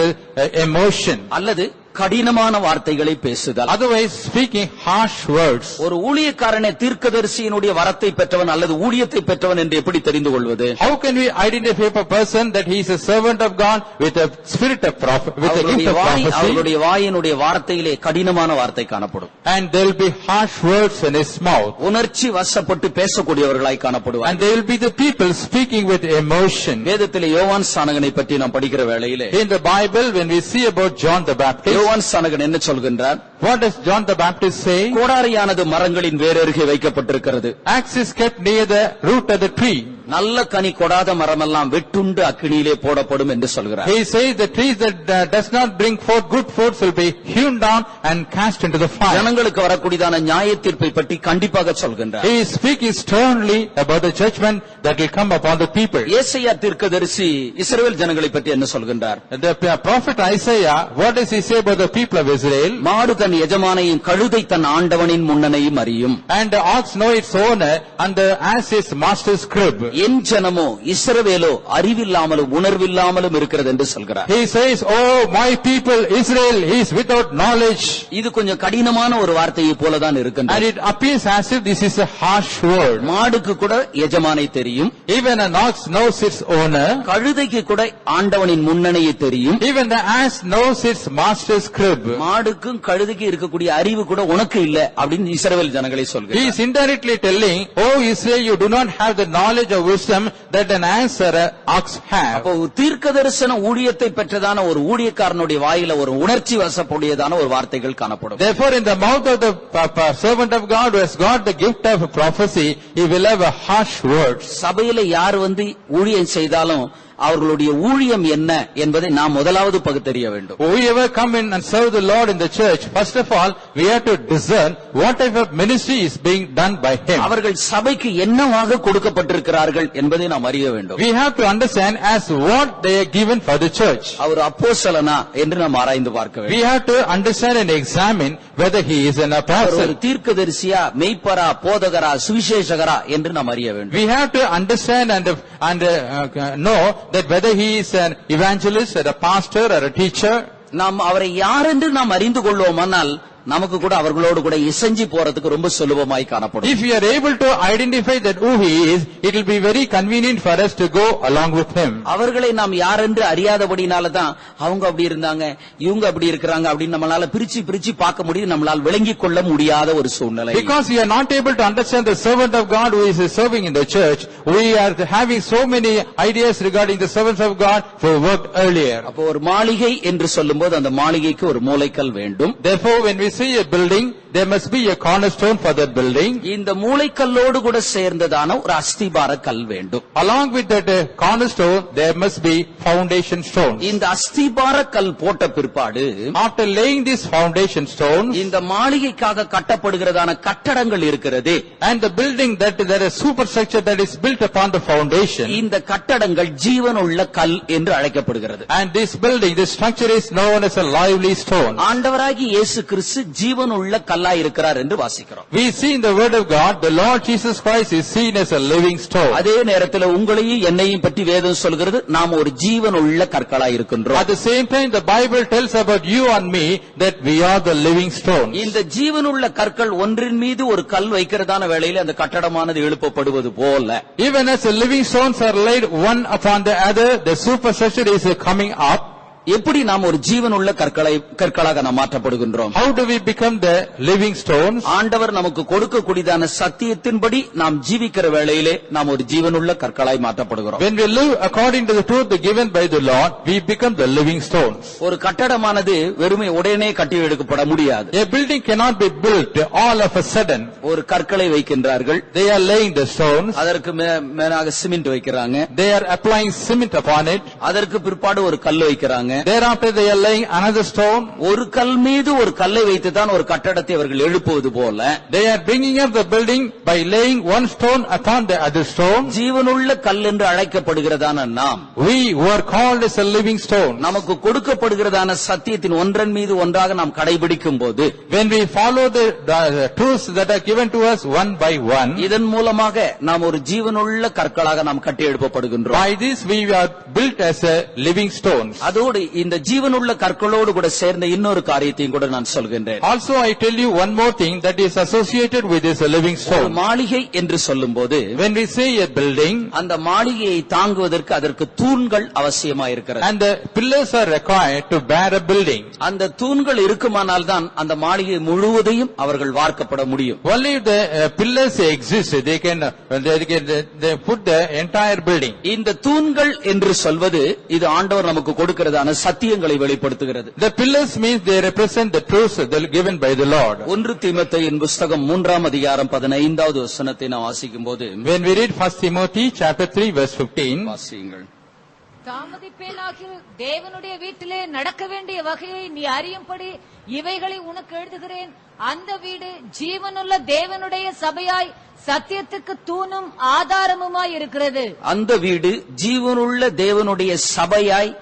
emotion. அல்லது கடினமான வார்த்தைகளை பேசுதல். Otherwise, speaking harsh words. ஒரு ஊழியக்காரனை தீர்க்கதரிசியினுடைய வரத்தை பெற்றவன் அல்லது ஊழியத்தை பெற்றவன் என்று எப்படி தெரிந்து கொள்வது? How can we identify a person that he is a servant of God with a spirit of prophet, with a gift of prophecy? அவருடைய வாயினுடைய வார்த்தையிலே கடினமான வார்த்தை காணப்படும். And there will be harsh words in his mouth. உணர்ச்சி வசப்பட்டு பேசக்கூடியவர்களாய் காணப்படுவார். And there will be the people speaking with emotion. வேதத்திலே யோவான் ஸ்நானகனை பற்றி நாம் படிக்கிற வேளையிலே, In the Bible, when we see about John the Baptist, யோவான் ஸ்நானகன் என்ன சொல்கின்றார்? what does John the Baptist say? கோடாரியானது மரங்களின் வேரருகே வைக்கப்பட்டிருக்கிறது. Axe is kept near the root of the tree. நல்ல கனி கொடாத மரமெல்லாம் வெட்டுண்டு அக்கினியிலே போடப்படும் என்று சொல்கிறார். He says the trees that does not bring forth good fruits will be hewn down and cast into the fire. ஜனங்களுக்கு வரக்கூடியதான நியாய தீர்ப்பை பற்றி கண்டிப்பாக சொல்கின்றார். He is speaking sternly about the judgment that will come upon the people. ஏசாயா தீர்க்கதரிசி இஸ்ரவேல் ஜனங்களை பற்றி என்ன சொல்கின்றார்? The prophet Isaiah, what does he say about the people of Israel? மாடு தன் எஜமானையும் கழுதை தன் ஆண்டவனின் முன்னனையும் அறியும். And the ox know its owner and the ass its master's crib. என் ஜனமோ இஸ்ரவேலோ அறிவில்லாமலும் உணர்வில்லாமலும் இருக்கிறது என்று சொல்கிறார். He says, oh my people Israel is without knowledge. இது கொஞ்சம் கடினமான ஒரு வார்த்தையை போலதான் இருக்கின்றது. And it appears as if this is a harsh word. மாடுக்கு கூட எஜமானை தெரியும். Even an ox knows its owner. கழுதைக்கு கூட ஆண்டவனின் முன்னணையை தெரியும். Even the ass knows its master's crib. மாடுக்கும் கழுதைக்கு இருக்கக்கூடிய அறிவு கூட உனக்கு இல்ல அப்படின்னு இஸ்ரவேல் ஜனங்களை சொல்கிறார். He is indirectly telling, oh Israel, you do not have the knowledge of wisdom that an ass or an ox have. அப்போ தீர்க்கதரிசன ஊழியத்தை பெற்றதான ஒரு ஊழியக்காரனுடைய வாயில ஒரு உணர்ச்சி வசப்படியதான ஒரு வார்த்தைகள் காணப்படும். Therefore, in the mouth of the servant of God who has got the gift of prophecy, he will have a harsh word. சபையில யார் வந்து ஊழியம் செய்தாலும் அவர்களுடைய ஊழியம் என்ன என்பதை நாம் முதலாவது பகுத்தறிய வேண்டும். Whoever come in and serve the Lord in the church, first of all, we have to discern what type of ministry is being done by him. அவர்கள் சபைக்கு என்னவாக கொடுக்கப்பட்டிருக்கிறார்கள் என்பதை நாம் அறிய வேண்டும். We have to understand as what they are given for the church. அவர் அப்போஸ்தலனா என்று நாம் ஆராய்ந்து பார்க்க வேண்டும். We have to understand and examine whether he is an apostle. ஒரு தீர்க்கதரிசியா, மெய்ப்பரா, போதகரா, சுவிசேஷகரா என்று நாம் அறிய வேண்டும். We have to understand and know that whether he is an evangelist or a pastor or a teacher. நாம் அவரை யார் என்று நாம் அறிந்து கொள்வோமானால் நமக்கு கூட அவர்களோடு கூட இசைஞ்சு போறதுக்கு ரொம்ப சுலபமாய் காணப்படும். If we are able to identify that who he is, it will be very convenient for us to go along with him. அவர்களை நாம் யார் என்று அறியாதபடினால தான் அவங்க அப்படி இருந்தாங்க, இவங்க அப்படி இருக்கிறாங்க அப்படின்னு நம்மளால பிரிச்சு பார்க்க முடியும், நம்மளால விளங்கிக் கொள்ள முடியாத ஒரு சூழ்நிலை. Because we are not able to understand the servant of God who is serving in the church, we are having so many ideas regarding the servants of God who worked earlier. அப்போ ஒரு மாளிகை என்று சொல்லும்போது அந்த மாளிகைக்கு ஒரு மூலைக்கல் வேண்டும். Therefore, when we see a building, there must be a cornerstone for that building. இந்த மூலைக்கல்லோடு கூட சேர்ந்ததான ஒரு அஸ்திபார கல் வேண்டும். Along with that cornerstone, there must be foundation stones. இந்த அஸ்திபார கல் போட்ட பிற்பாடு, After laying these foundation stones, இந்த மாளிகைக்காக கட்டப்படுகிறதான கட்டடங்கள் இருக்கிறது. and the building that there is superstructure that is built upon the foundation, இந்த கட்டடங்கள் ஜீவனுள்ள கல் என்று அழைக்கப்படுகிறது. and this building, this structure is known as a lively stone. ஆண்டவராகிய இயேசு கிறிஸ்து ஜீவனுள்ள கல்லாய் இருக்கிறார் என்று வாசிக்கிறோம். We see in the word of God, the Lord Jesus Christ is seen as a living stone. அதே நேரத்தில் உங்களையும் என்னையும் பற்றி வேதம் சொல்கிறது, நாம் ஒரு ஜீவனுள்ள கற்களாய் இருக்கின்றோம். At the same time, the Bible tells about you and me that we are the living stones. இந்த ஜீவனுள்ள கற்கள் ஒன்றின் மீது ஒரு கல் வைக்கிறதான வேளையில் அந்த கட்டடமானது எழுப்பப்படுவது போல, Even as the living stones are laid one upon the other, the superstructure is coming up. எப்படி நாம் ஒரு ஜீவனுள்ள கற்களாக நாம் மாற்றப்படுகின்றோம்? How do we become the living stones? ஆண்டவர் நமக்கு கொடுக்கக்கூடியதான சத்தியத்தின்படி நாம் ஜீவிக்கிற வேளையிலே நாம் ஒரு ஜீவனுள்ள கற்களாய் மாற்றப்படுகிறோம். When we live according to the truth given by the Lord, we become the living stones. ஒரு கட்டடமானது வெறுமை உடனே கட்டி எடுக்கப்பட முடியாது. A building cannot be built all of a sudden. ஒரு கற்களை வைக்கின்றார்கள், They are laying the stones. அதற்கு மேலாக சிமெண்ட் வைக்கிறாங்க, They are applying cement upon it. அதற்கு பிற்பாடு ஒரு கல் வைக்கிறாங்க. Thereafter they are laying another stone. ஒரு கல் மீது ஒரு கல்லை வைத்துதான் ஒரு கட்டடத்தை அவர்கள் எழுப்புவது போல, They are bringing up the building by laying one stone upon the other stone. ஜீவனுள்ள கல் என்று அழைக்கப்படுகிறதான நாம், We who are called as a living stone, நமக்கு கொடுக்கப்படுகிறதான சத்தியத்தின் ஒன்றன் மீது ஒன்றாக நாம் கடைபிடிக்கும் போது, when we follow the truths that are given to us one by one, இதன் மூலமாக நாம் ஒரு ஜீவனுள்ள கற்களாக நாம் கட்டி எழுப்பப்படுகின்றோம். by this we are built as a living stones. அதோடு இந்த ஜீவனுள்ள கற்களோடு கூட சேர்ந்த இன்னொரு காரியத்தையும் கூட நான் சொல்கின்றேன். Also I tell you one more thing that is associated with this living ஒரு stone. மாளிகை என்று சொல்லும்போது, When we say a building, அந்த மாளிகையை தாங்குவதற்கு அதற்கு தூண்கள் அவசியமாயிருக்கிறது. and the pillars are required to bear a building. அந்த தூண்கள் இருக்குமானால் தான் அந்த மாளிகை முழுவதையும் அவர்கள் வார்க்கப்பட முடியும். Only if the pillars exist, they can put the entire building. இந்த தூண்கள் என்று சொல்வது இது ஆண்டவர் நமக்கு கொடுக்கிறதான சத்தியங்களை வெளிப்படுத்துகிறது. The pillars means they represent the truths that are given by the Lord. 1 தீமோத்தேயுவின் புத்தகம் 3ஆம் அதிகாரம் 15வது வசனத்தை நாம் வாசிக்கும்போது, When we read 1 Timothy chapter 3 verse 15, வாசியுங்கள். தாமதிப்பேனாகில் தேவனுடைய வீட்டிலே நடக்க வேண்டிய வகையை நீ அறியும்படி இவைகளை உனக்கு எழுதுகிறேன். அந்த வீடு ஜீவனுள்ள தேவனுடைய சபையாய் சத்தியத்துக்கு தூணும் ஆதாரமுமாய் இருக்கிறது. அந்த வீடு ஜீவனுள்ள தேவனுடைய சபையாய்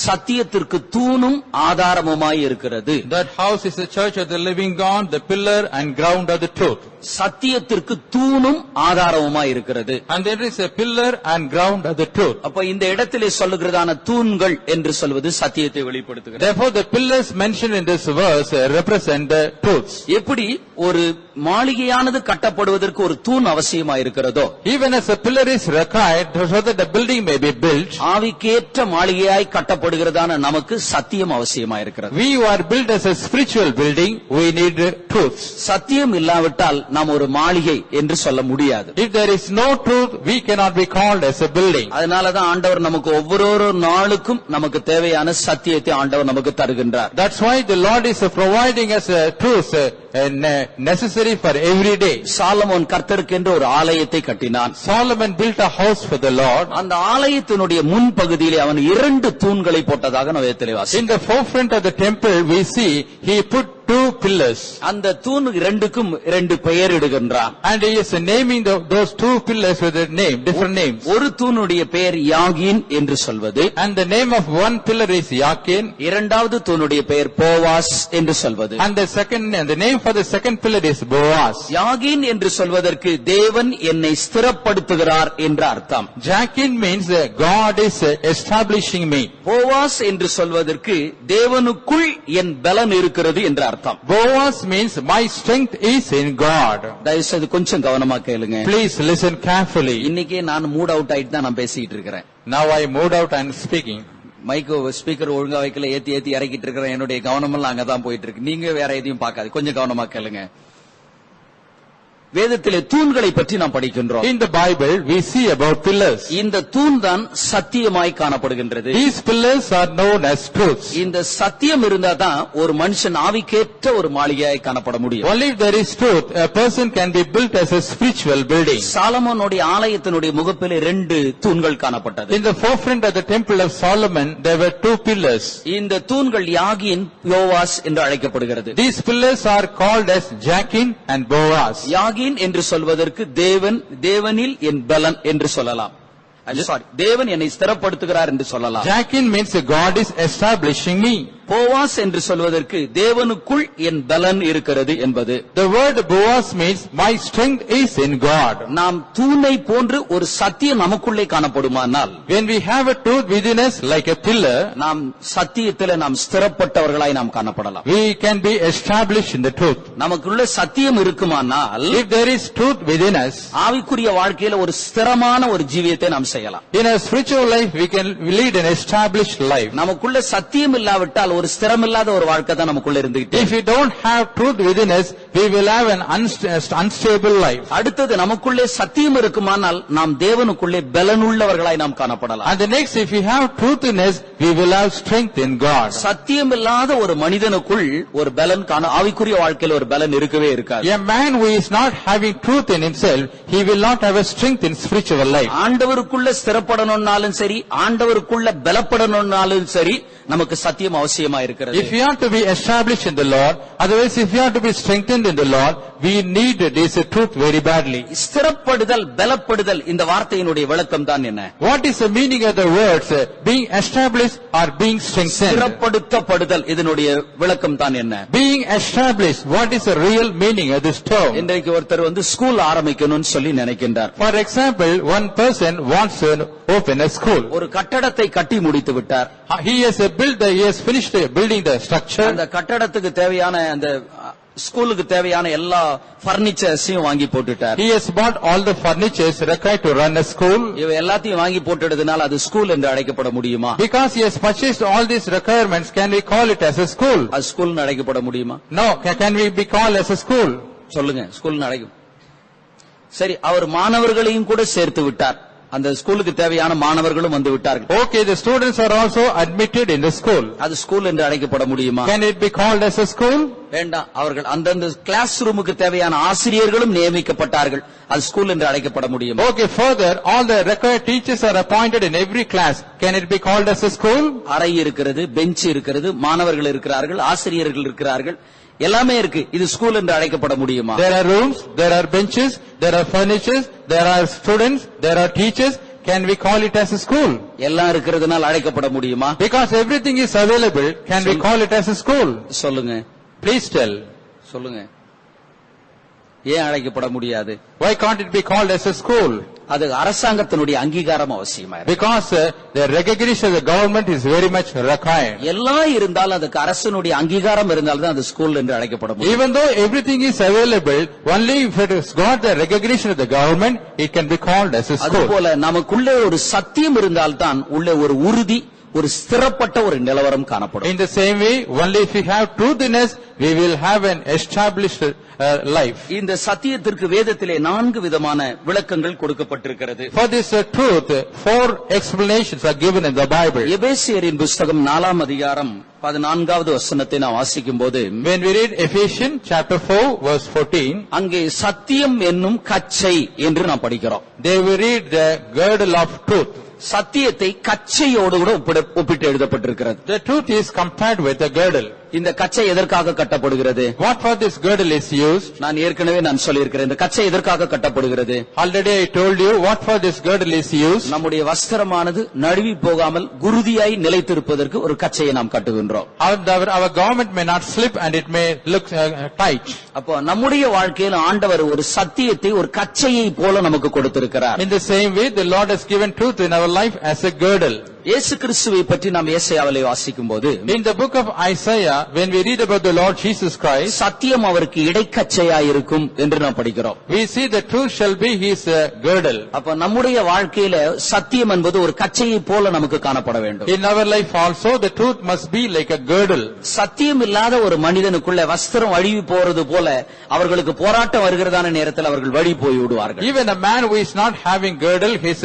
சத்தியத்திற்கு தூணும் ஆதாரமுமாய் இருக்கிறது. that house is the church of the living God, the pillar and ground of the truth. சத்தியத்திற்கு தூணும் ஆதாரமுமாய் இருக்கிறது. And there is a pillar and ground of the truth. அப்ப இந்த இடத்திலே சொல்லுகிறதான தூண்கள் என்று சொல்வது சத்தியத்தை வெளிப்படுத்துகிறது. Therefore the pillars mentioned in this verse represent the truths. எப்படி ஒரு மாளிகையானது கட்டப்படுவதற்கு ஒரு தூண் அவசியமாய் இருக்கிறதோ, Even as a pillar is required so that the building may be built, ஆவிக்கேற்ற மாளிகையாய் கட்டப்படுகிறதான நமக்கு சத்தியம் அவசியமாய் இருக்கிறது. we who are built as a spiritual building, we need truths. சத்தியம் இல்லாவிட்டால் நாம் ஒரு மாளிகை என்று சொல்ல முடியாது. If there is no truth, we cannot be called as a building. அதனாலதான் ஆண்டவர் நமக்கு ஒவ்வொரு நாளுக்கும் நமக்கு தேவையான சத்தியத்தை ஆண்டவர் நமக்கு தருகின்றார். That's why the Lord is providing us truth necessary for every day. Solomon கர்த்தருக்கு என்று ஒரு ஆலயத்தை கட்டினான். Solomon built a house for the Lord. அந்த ஆலயத்தினுடைய முன் பகுதியிலே அவன் 2 தூண்களை போட்டதாக நாம் வேதத்திலே வாசிக்கிறோம். In the forefront of the temple we see he put 2 pillars. அந்த தூண் 2க்கும் 2 பெயர் இடுகின்றான். And he is naming those 2 pillars with a name, different names. ஒரு தூணுடைய பெயர் யாகீன் என்று சொல்வது. And the name of one pillar is Yakin. இரண்டாவது தூணுடைய பெயர் போவாஸ் என்று சொல்வது. And the name for the second pillar is Boaz. யாகீன் என்று சொல்வதற்கு தேவன் என்னை ஸ்திரப்படுத்துகிறார் என்று அர்த்தம். Yakin means God is establishing me. Boaz என்று சொல்வதற்கு தேவனுக்குள் என் பலன் இருக்கிறது என்று அர்த்தம். Boaz means my strength is in God. தயவுசெய்து கொஞ்சம் கவனமா கேளுங்க. Please listen carefully. இன்னைக்கு நான் மூட் அவுட் ஆயிட்டு தான் நான் பேசிட்டு இருக்கிறேன். Now I moved out and speaking. மைக்கு ஸ்பீக்கர் ஒழுங்கா வைக்கல, ஏத்தி இறக்கிட்டு இருக்கிறேன். என்னுடைய கவனமெல்லாம் அங்கதான் போயிட்டு இருக்கு. நீங்க வேற எதையும் பார்க்காது, கொஞ்சம் கவனமா கேளுங்க. வேதத்திலே தூண்களை பற்றி நாம் படிக்கின்றோம். In the Bible we see about pillars. இந்த தூண் தான் சத்தியமாய் காணப்படுகின்றது. These pillars are known as truths. இந்த சத்தியம் இருந்தா தான் ஒரு மனுஷன் ஆவிக்கேற்ற ஒரு மாளிகையாய் காணப்பட முடியும். Only if there is truth, a person can be built as a spiritual building. சாலமோனுடைய ஆலயத்தினுடைய முகப்பிலே 2 தூண்கள் காணப்பட்டது. In the forefront of the temple of Solomon there were 2 pillars. இந்த தூண்கள் யாகீன் யோவாஸ் என்று அழைக்கப்படுகிறது. These pillars are called as Yakin and Boaz. யாகீன் என்று சொல்வதற்கு தேவனில் என் பலன் என்று சொல்லலாம். தேவன் என்னை ஸ்திரப்படுத்துகிறார் என்று சொல்லலாம். Yakin means God is establishing me. Boaz என்று சொல்வதற்கு தேவனுக்குள் என் பலன் இருக்கிறது என்பது. The word Boaz means my strength is in God. நாம் தூணை போன்று ஒரு சத்தியம் நமக்குள்ளே காணப்படுமானால், when we have a truth within us like a pillar, நாம் சத்தியத்திலே நாம் ஸ்திரப்பட்டவர்களாய் நாம் காணப்படலாம். we can be established in the truth. நமக்குள்ள சத்தியம் இருக்குமானால், if there is truth within us, ஆவிக்குரிய வாழ்க்கையில ஒரு ஸ்திரமான ஒரு ஜீவியத்தை நாம் செய்யலாம். in a spiritual life we can lead an established life. நமக்குள்ள சத்தியம் இல்லாவிட்டால் ஒரு ஸ்திரமில்லாத ஒரு வாழ்க்கை தான் நமக்குள்ள இருந்துகிட்டே. If we don't have truth within us, we will have an unstable life. அடுத்தது நமக்குள்ளே சத்தியம் இருக்குமானால் நாம் தேவனுக்குள்ளே பலனுள்ளவர்களாய் நாம் காணப்படலாம். And the next, if we have truth in us, we will have strength in God. சத்தியம் இல்லாத ஒரு மனிதனுக்குள் ஒரு பலன் ஆவிக்குரிய வாழ்க்கையில் ஒரு பலன் இருக்கவே இருக்காது. A man who is not having truth in himself, he will not have a strength in spiritual life. ஆண்டவருக்குள்ள ஸ்திரப்படணும்னாலும் சரி, ஆண்டவருக்குள்ள பலப்படணும்னாலும் சரி, நமக்கு சத்தியம் அவசியமா இருக்கிறது. If we are to be established in the Lord, otherwise if we are to be strengthened in the Lord, we need this truth very badly. ஸ்திரப்படுதல், பலப்படுதல், இந்த வார்த்தையினுடைய விளக்கம் தான் என்ன? What is the meaning of the words being established or being strengthened? ஸ்திரப்படுத்தப்படுதல், இதனுடைய விளக்கம் தான் என்ன? Being established, what is the real meaning of this term? இன்றைக்கு ஒருத்தர் ஸ்கூல் ஆரம்பிக்கணும்னு சொல்லி நினைக்கின்றார். For example, one person wants to open a school. ஒரு கட்டடத்தை கட்டி முடித்து விட்டார். He has finished building the structure. அந்த கட்டடத்துக்கு தேவையான அந்த ஸ்கூலுக்கு தேவையான எல்லா பர்னிச்சர்ஸையும் வாங்கி போட்டுட்டார். He has bought all the furnitures required to run a school. இவ எல்லாத்தையும் வாங்கி போட்டதுனால அது ஸ்கூல் என்று அழைக்கப்பட முடியுமா? Because he has purchased all these requirements, can we call it as a school? அது ஸ்கூல் அழைக்கப்பட முடியுமா? No. Can we be called as a school? சொல்லுங்க, ஸ்கூல் அழைக்கும். சரி, அவர் மாணவர்களையும் கூட சேர்த்து விட்டார். அந்த ஸ்கூலுக்கு தேவையான மாணவர்களும் வந்து விட்டார்கள். Okay, the students are also admitted in the school. அது ஸ்கூல் என்று அழைக்கப்பட முடியுமா? Can it be called as a school? வேண்டாம். அவர்கள் அந்தந்த கிளாஸ் ரூமுக்கு தேவையான ஆசிரியர்களும் நியமிக்கப்பட்டார்கள். அது ஸ்கூல் என்று அழைக்கப்பட முடியுமா? Okay, further, all the required teachers are appointed in every class. Can it be called as a school? அறை இருக்கிறது, பெஞ்ச் இருக்கிறது, மாணவர்கள் இருக்கிறார்கள், ஆசிரியர்கள் இருக்கிறார்கள், எல்லாமே இருக்கு. இது ஸ்கூல் என்று அழைக்கப்பட முடியுமா? There are rooms, there are benches, there are furnitures, there are students, there are teachers. Can we call it as a school? எல்லாம் இருக்கிறதுனால அழைக்கப்பட முடியுமா? Because everything is available, can we call it as a school? சொல்லுங்க, Please tell. சொல்லுங்க, ஏன் அழைக்கப்பட முடியாது? Why can't it be called as a school? அது அரசாங்கத்தினுடைய அங்கீகாரம் அவசியமா இருக்கு. Because the recognition of the government is very much required. எல்லாம் இருந்தாலும் அதுக்கு அரசனுடைய அங்கீகாரம் இருந்தால்தான் அது ஸ்கூல் என்று அழைக்கப்பட முடியும். Even though everything is available, only if it has got the recognition of the government, it can be called as a school. அதுபோல நமக்குள்ளே ஒரு சத்தியம் இருந்தால்தான் உள்ளே ஒரு உறுதி, ஒரு ஸ்திரப்பட்ட ஒரு நிலவரம் காணப்படும். In the same way, only if we have truth in us, we will have an established life. இந்த சத்தியத்திற்கு வேதத்திலே 4 விதமான விளக்கங்கள் கொடுக்கப்பட்டிருக்கிறது. For this truth, 4 explanations are given in the Bible. எபேசியரின் புஸ்தகம் 4ஆம் அதிகாரம் 14வது வசனத்தை நாம் வாசிக்கும்போது, When we read Ephesians chapter 4 verse 14, அங்கே சத்தியம் என்னும் கச்சை என்று நாம் படிக்கிறோம். there we read the girdle of truth. சத்தியத்தை கச்சையோடு கூட ஒப்பிட்டு எழுதப்பட்டிருக்கிறது. The truth is compared with the girdle. இந்த கச்சை எதற்காக கட்டப்படுகிறது? What for this girdle is used? நான் ஏற்கனவே சொல்லியிருக்கிறேன். இந்த கச்சை எதற்காக கட்டப்படுகிறது? Already I told you what for this girdle is used. நம்முடைய வஸ்திரமானது நழுவி போகாமல் குருதியாய் நிலைத்திருப்பதற்கு ஒரு கச்சையை நாம் கட்டுகின்றோம். Our garment may not slip and it may look tight. அப்போ நம்முடைய வாழ்க்கையில் ஆண்டவர் ஒரு சத்தியத்தை ஒரு கச்சையை போல நமக்கு கொடுத்திருக்கிறார். In the same way, the Lord has given truth in our life as a girdle. இயேசு கிறிஸ்துவை பற்றி நாம் ஏசாயாவிலே வாசிக்கும்போது, In the book of Isaiah, when we read about the Lord Jesus Christ, சத்தியம் அவருக்கு இடைக்கச்சையாய் இருக்கும் என்று நாம் படிக்கிறோம். we see the truth shall be his girdle. அப்ப நம்முடைய வாழ்க்கையில சத்தியம் என்பது ஒரு கச்சையை போல நமக்கு காணப்பட வேண்டும். In our life also, the truth must be like a girdle. சத்தியம் இல்லாத ஒரு மனிதனுக்குள்ள வஸ்திரம் அழிவு போறது போல அவர்களுக்கு போராட்டம் வருகிறதான நேரத்தில் அவர்கள் வழி போய் விடுவார்கள். Even a man who is not having girdle, his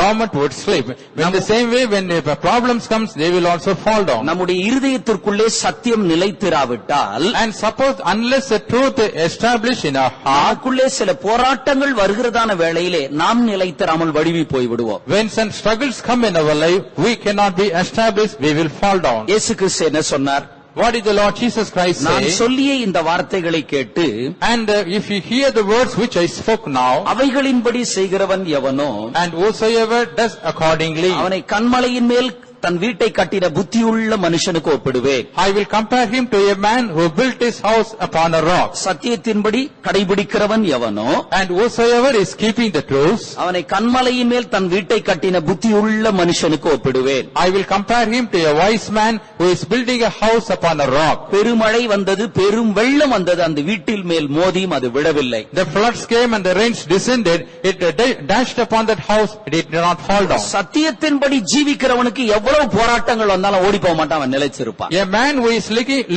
garment would slip. In the same way, when problems comes, they will also fall down. நம்முடைய இருதயத்திற்குள்ளே சத்தியம் நிலைத்திராவிட்டால், And suppose unless the truth established in our heart, நமக்குள்ளே சில போராட்டங்கள் வருகிறதான வேளையிலே நாம் நிலைத்திராமல் வழுவி போய் விடுவோம். when some struggles come in our life, we cannot be established, we will fall down. இயேசு கிறிஸ்து என்ன சொன்னார்? What did the Lord Jesus Christ நான் say? சொல்லிய இந்த வார்த்தைகளை கேட்டு, And if you hear the words which I spoke now, அவைகளின்படி செய்கிறவன் எவனோ, and whosoever does accordingly, அவனை கன்மலையின் மேல் தன் வீட்டை கட்டின புத்தியுள்ள மனுஷனுக்கு ஒப்பிடுவேன். I will compare him to a man who built his house upon a rock. சத்தியத்தின்படி கடைபிடிக்கிறவன் எவனோ, And whosoever is keeping the truth, அவனை கன்மலையின் மேல் தன் வீட்டை கட்டின புத்தியுள்ள மனுஷனுக்கு ஒப்பிடுவேன். I will compare him to a wise man who is building a house upon a rock. பெருமழை வந்தது, பெரும் வெள்ளம் வந்தது, அந்த வீட்டில் மேல் மோதியும் அது விழவில்லை. The floods came and the rains descended, it dashed upon that house, it did not fall down. சத்தியத்தின்படி ஜீவிக்கிறவனுக்கு எவ்வளவு போராட்டங்கள் வந்தாலும் ஓடி போக மாட்டான், அவன் நிலைச்சிருப்பான். A man who is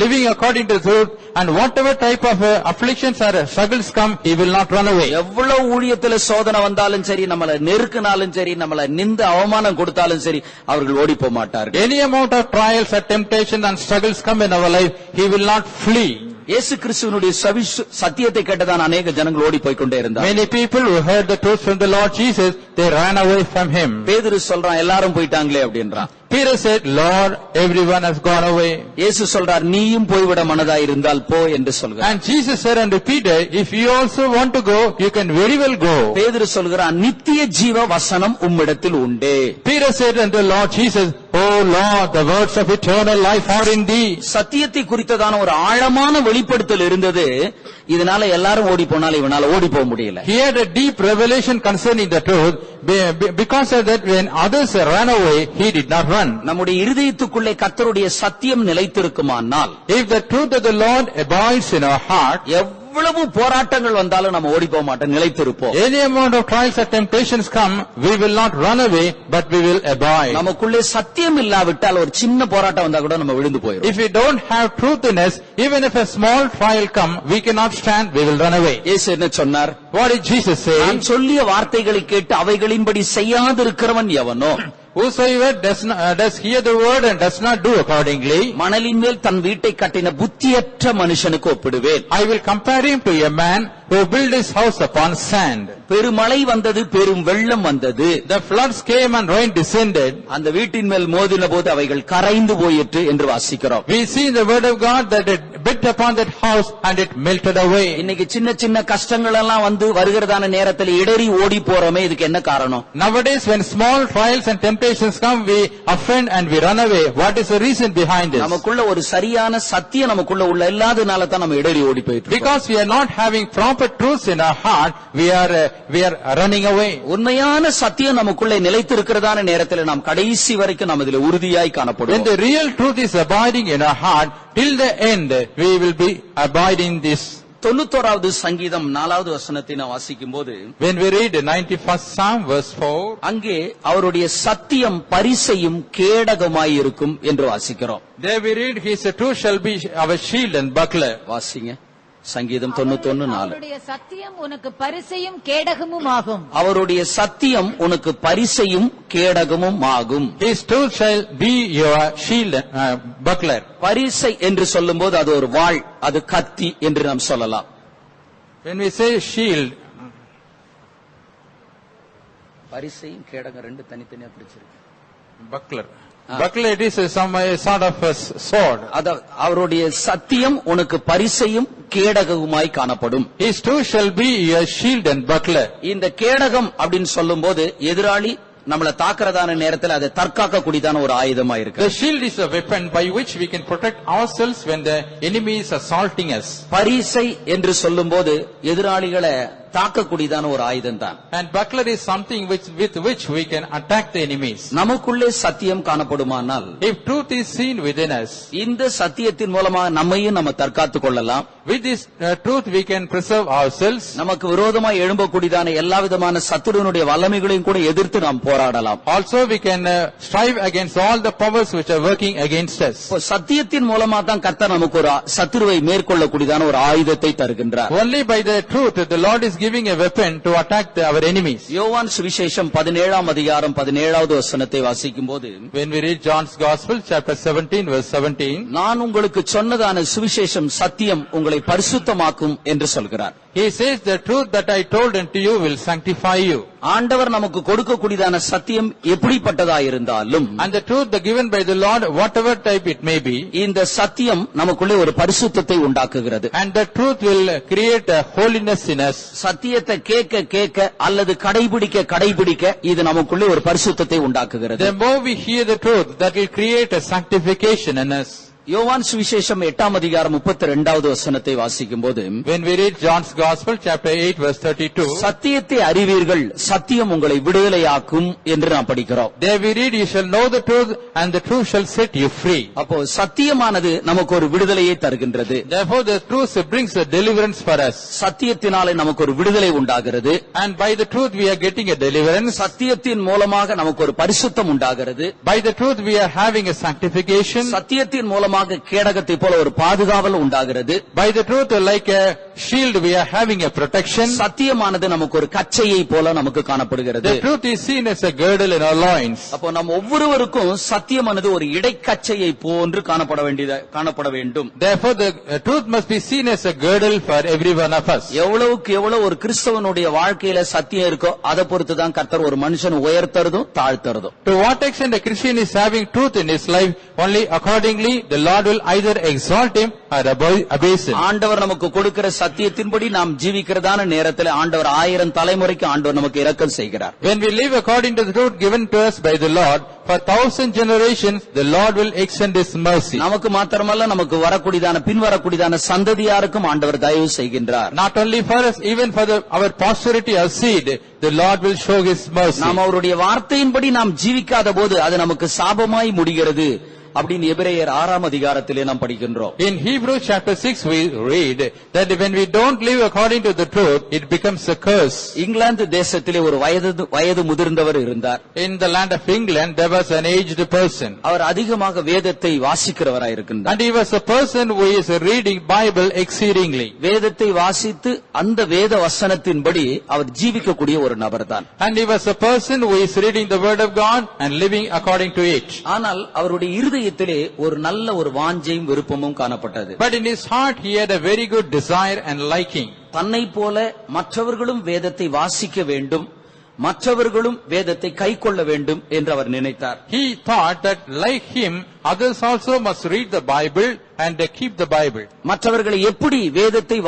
living according to the truth, and whatever type of afflictions or struggles come, he will not run away. எவ்வளவு ஊழியத்துல சோதனை வந்தாலும் சரி, நம்மள நெருக்கினாலும் சரி, நம்மள நிந்த அவமானம் கொடுத்தாலும் சரி, அவர்கள் ஓடி போக மாட்டார்கள். Any amount of trials or temptation and struggles come in our life, he will not flee. இயேசு கிறிஸ்துவினுடைய சத்தியத்தை கேட்டதான் அநேக ஜனங்கள் ஓடி போய் கொண்டே இருந்தார். Many people who heard the truth from the Lord Jesus, they ran away from him. பேதுரு சொல்றான், எல்லாரும் போயிட்டாங்களே அப்படின்றான். Peter said, Lord, everyone has gone away. இயேசு சொல்றார், நீயும் போய்விட மனதாய் இருந்தால் போ என்று சொல்கிறார். And Jesus said unto Peter, if you also want to go, you can very well go. பேதுரு சொல்கிறான், நித்திய ஜீவ வசனம் உம்மிடத்தில் உண்டே. Peter said unto Lord Jesus, Oh Lord, the words of eternal life are in thee. சத்தியத்தை குறித்ததான ஒரு ஆழமான வெளிப்படுத்தல் இருந்தது. இதனால எல்லாரும் ஓடி போனாலும் இவனால ஓடி போக முடியல. He had a deep revelation concerning the truth. Because of that, when others ran away, he did not run. நம்முடைய இருதயத்துக்குள்ளே கர்த்தருடைய சத்தியம் நிலைத்திருக்குமானால், If the truth of the Lord abides in our heart, எவ்வளவு போராட்டங்கள் வந்தாலும் நம்ம ஓடி போக மாட்டோம், நிலைத்திருப்போம். any amount of trials or temptations come, we will not run away, but we will abide. நமக்குள்ளே சத்தியம் இல்லாவிட்டால் ஒரு சின்ன போராட்டம் வந்தா கூட நம்ம விழுந்து போயிடும். If we don't have truth in us, even if a small trial come, we cannot stand, we will run away. இயேசு என்ன சொன்னார்? What did Jesus say? நான் சொல்லிய வார்த்தைகளை கேட்டு அவைகளின்படி செய்யாதிருக்கிறவன் எவனோ, Whosoever does hear the word and does not do accordingly, மணலின் மேல் தன் வீட்டை கட்டின புத்தியற்ற மனுஷனுக்கு ஒப்பிடுவேன். I will compare him to a man who built his house upon sand. பெருமழை வந்தது, பெரும் வெள்ளம் வந்தது, The floods came and rain descended. அந்த வீட்டின் மேல் மோதின போது அவைகள் கரைந்து போயிற்று என்று வாசிக்கிறோம். We see in the word of God that it bit upon that house and it melted away. இன்னைக்கு சின்ன சின்ன கஷ்டங்கள் எல்லாம் வந்து வருகிறதான நேரத்தில் இடறி ஓடி போறோமே, இதுக்கு என்ன காரணம்? Nowadays, when small trials and temptations come, we offend and we run away. What is the reason behind this? நமக்குள்ள ஒரு சரியான சத்தியம் நமக்குள்ள உள்ள இல்லாதனால தான் நம்ம இடறி ஓடி போயிட்டு இருக்கோம். Because we are not having proper truths in our heart, we are running away. உண்மையான சத்தியம் நமக்குள்ளே நிலைத்திருக்கிறதான நேரத்தில் நாம் கடைசி வரைக்கும் நாம் இதில் உறுதியாய் When காணப்படுவோம். the real truth is abiding in our heart, till the end, we will be abiding this. 91வது சங்கீதம் 4வது வசனத்தை நான் வாசிக்கும் போது, When we read the 91st Psalm verse 4, அங்கே அவருடைய சத்தியம் பரிசையும் கேடகமாய் இருக்கும் என்று வாசிக்கிறோம். there we read, His truth shall be our shield and buckler. வாசிங்க. சங்கீதம் 91:4. அவருடைய சத்தியம் உனக்கு பரிசையும் கேடகமும் ஆகும். அவருடைய சத்தியம் உனக்கு பரிசையும் கேடகமும் ஆகும். His truth shall be your shield, buckler. பரிசை என்று சொல்லும்போது அது ஒரு வாள், அது கத்தி என்று நாம் சொல்லலாம். When we say shield, பரிசையும் கேடகம் ரெண்டு தனித்தனியா பிரிச்சிருக்கு. buckler. Buckler, it is some sort of a sword. அவருடைய சத்தியம் உனக்கு பரிசையும் கேடகமாய் காணப்படும். His truth shall be your shield and buckler. இந்த கேடகம் அப்படின்னு சொல்லும்போது எதிராளி நம்மள தாக்குறதான நேரத்தில் அதை தற்காக்க கூடியதான ஒரு ஆயுதமா இருக்கு. The shield is a weapon by which we can protect ourselves when the enemy is assaulting us. பரிசை என்று சொல்லும்போது எதிராளிகளை தாக்கக்கூடியதான ஒரு ஆயுதம் தான். And buckler is something with which we can attack the enemies. நமக்குள்ளே சத்தியம் காணப்படுமானால், If truth is seen within us, இந்த சத்தியத்தின் மூலமா நம்மையும் நம்ம தற்காத்துக் கொள்ளலாம். with this truth we can preserve ourselves. நமக்கு விரோதமாய் எழும்பக்கூடியதான எல்லா விதமான சத்துருவினுடைய வல்லமைகளையும் கூட எதிர்த்து நாம் போராடலாம். Also we can strive against all the powers which are working against us. சத்தியத்தின் மூலமா தான் கர்த்தர் நமக்கு ஒரு சத்துருவை மேற்கொள்ளக்கூடியதான ஒரு ஆயுதத்தை தருகின்றார். Only by the truth the Lord is giving a weapon to attack our enemies. யோவான் சுவிசேஷம் 17ஆம் அதிகாரம் 17வது வசனத்தை வாசிக்கும்போது, When we read John's Gospel, chapter 17, verse 17, நான் உங்களுக்கு சொன்னதான சுவிசேஷம் சத்தியம் உங்களை பரிசுத்தமாக்கும் என்று சொல்கிறார். he says, the truth that I told unto you will sanctify you. ஆண்டவர் நமக்கு கொடுக்கக்கூடியதான சத்தியம் எப்படிப்பட்டதாயிருந்தாலும், And the truth given by the Lord, whatever type it may be, இந்த சத்தியம் நமக்குள்ளே ஒரு பரிசுத்தத்தை உண்டாக்குகிறது. and the truth will create a holiness in us. சத்தியத்தை கேட்க கேட்க அல்லது கடைபிடிக்க இது நமக்குள்ளே ஒரு பரிசுத்தத்தை உண்டாக்குகிறது. The more we hear the truth, that will create a sanctification in us. யோவான் சுவிசேஷம் 8ஆம் அதிகாரம் 32வது வசனத்தை வாசிக்கும்போது, When we read John's Gospel, chapter 8, verse 32, சத்தியத்தை அறிவீர்கள், சத்தியம் உங்களை விடுதலையாக்கும் என்று நாம் படிக்கிறோம். there we read, you shall know the truth, and the truth shall set you free. அப்போ சத்தியமானது நமக்கு ஒரு விடுதலையை தருகின்றது. Therefore the truth brings a deliverance for us. சத்தியத்தினாலே நமக்கு ஒரு விடுதலை உண்டாகிறது. And by the truth we are getting a deliverance. சத்தியத்தின் மூலமாக நமக்கு ஒரு பரிசுத்தம் உண்டாகிறது. By the truth we are having a sanctification. சத்தியத்தின் மூலமாக கேடகத்தை போல ஒரு பாதுகாவல் உண்டாகிறது. By the truth, like a shield, we are having a protection. சத்தியமானது நமக்கு ஒரு கச்சையை போல நமக்கு காணப்படுகிறது. The truth is seen as a girdle in our loins. அப்போ நம்ம ஒவ்வொருவருக்கும் சத்தியமானது ஒரு இடைக்கச்சையை போன்று காணப்பட வேண்டும். Therefore the truth must be seen as a girdle for every one of us. எவ்வளவுக்கு எவ்வளவு ஒரு கிறிஸ்தவனுடைய வாழ்க்கையில சத்தியம் இருக்கோ அதை பொறுத்து தான் கர்த்தர் ஒரு மனுஷன் உயர்த்துறதும் தாழ்த்துறதும். To what extent a Christian is having truth in his life, only accordingly the Lord will either exalt him or abase him. ஆண்டவர் நமக்கு கொடுக்கிற சத்தியத்தின்படி நாம் ஜீவிக்கிறதான நேரத்தில் ஆண்டவர் 1000 தலைமுறைக்கு ஆண்டவர் நமக்கு இரக்கம் செய்கிறார். When we live according to the truth given to us by the Lord, for 1000 generations the Lord will extend his mercy. நமக்கு மாத்திரமல்ல, நமக்கு பின்வரக்கூடியதான சந்ததியாருக்கும் ஆண்டவர் தயவு செய்கின்றார். Not only for us, even for our posterity, our seed, the Lord will show his mercy. நாம் அவருடைய வார்த்தையின்படி நாம் ஜீவிக்காத போது அது நமக்கு சாபமாய் முடிகிறது அப்படின்னு எபிரேயர் 6ஆம் அதிகாரத்திலே நாம் படிக்கின்றோம். In Hebrews chapter 6 we read that when we don't live according to the truth, it becomes a curse. England தேசத்திலே ஒரு வயது முதிர்ந்தவர் இருந்தார். In the land of England there was an aged person. அவர் அதிகமாக வேதத்தை வாசிக்கிறவராய் இருக்கின்றார். And he was a person who is reading Bible exceedingly. வேதத்தை வாசித்து அந்த வேத வசனத்தின்படி அவர் ஜீவிக்கக்கூடிய ஒரு நபர்தான். And he was a person who is reading the word of God and living according to it. ஆனால் அவருடைய இருதயத்திலே ஒரு நல்ல ஒரு வாஞ்சையும் விருப்பமும் காணப்பட்டது. But in his heart he had a very good desire and liking. தன்னை போல மற்றவர்களும் வேதத்தை வாசிக்க வேண்டும், மற்றவர்களும் வேதத்தை கைக்கொள்ள வேண்டும் என்று அவர் நினைத்தார். He thought that like him others also must read the Bible and keep the Bible. மற்றவர்களை எப்படி வேதத்தை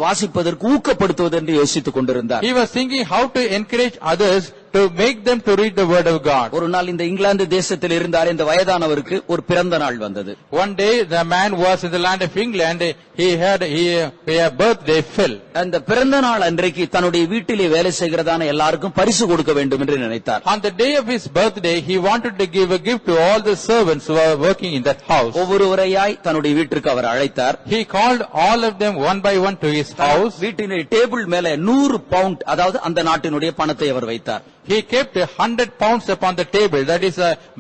வாசிப்பதற்கு ஊக்கப்படுத்துவது என்று யோசித்துக் கொண்டிருந்தார். He was thinking how to encourage others to make them to read the word of God. ஒரு நாள் இந்த இங்கிலாந்து தேசத்தில் இருந்தார் இந்த வயதானவருக்கு ஒரு பிறந்த நாள் வந்தது. One day the man was in the land of England. He had a birthday fell. அந்த பிறந்த நாள் அன்றைக்கு தன்னுடைய வீட்டிலே வேலை செய்கிறதான எல்லாருக்கும் பரிசு கொடுக்க வேண்டும் என்று நினைத்தார். On the day of his birthday he wanted to give a gift to all the servants who were working in that house. ஒவ்வொருவரையாய் தன்னுடைய வீட்டிற்கு அவர் அழைத்தார். He called all of them one by one to his house. வீட்டின் டேபிள் மேல 100 பவுண்ட், அதாவது அந்த நாட்டினுடைய பணத்தை அவர் வைத்தார். He kept 100 pounds upon the table, that is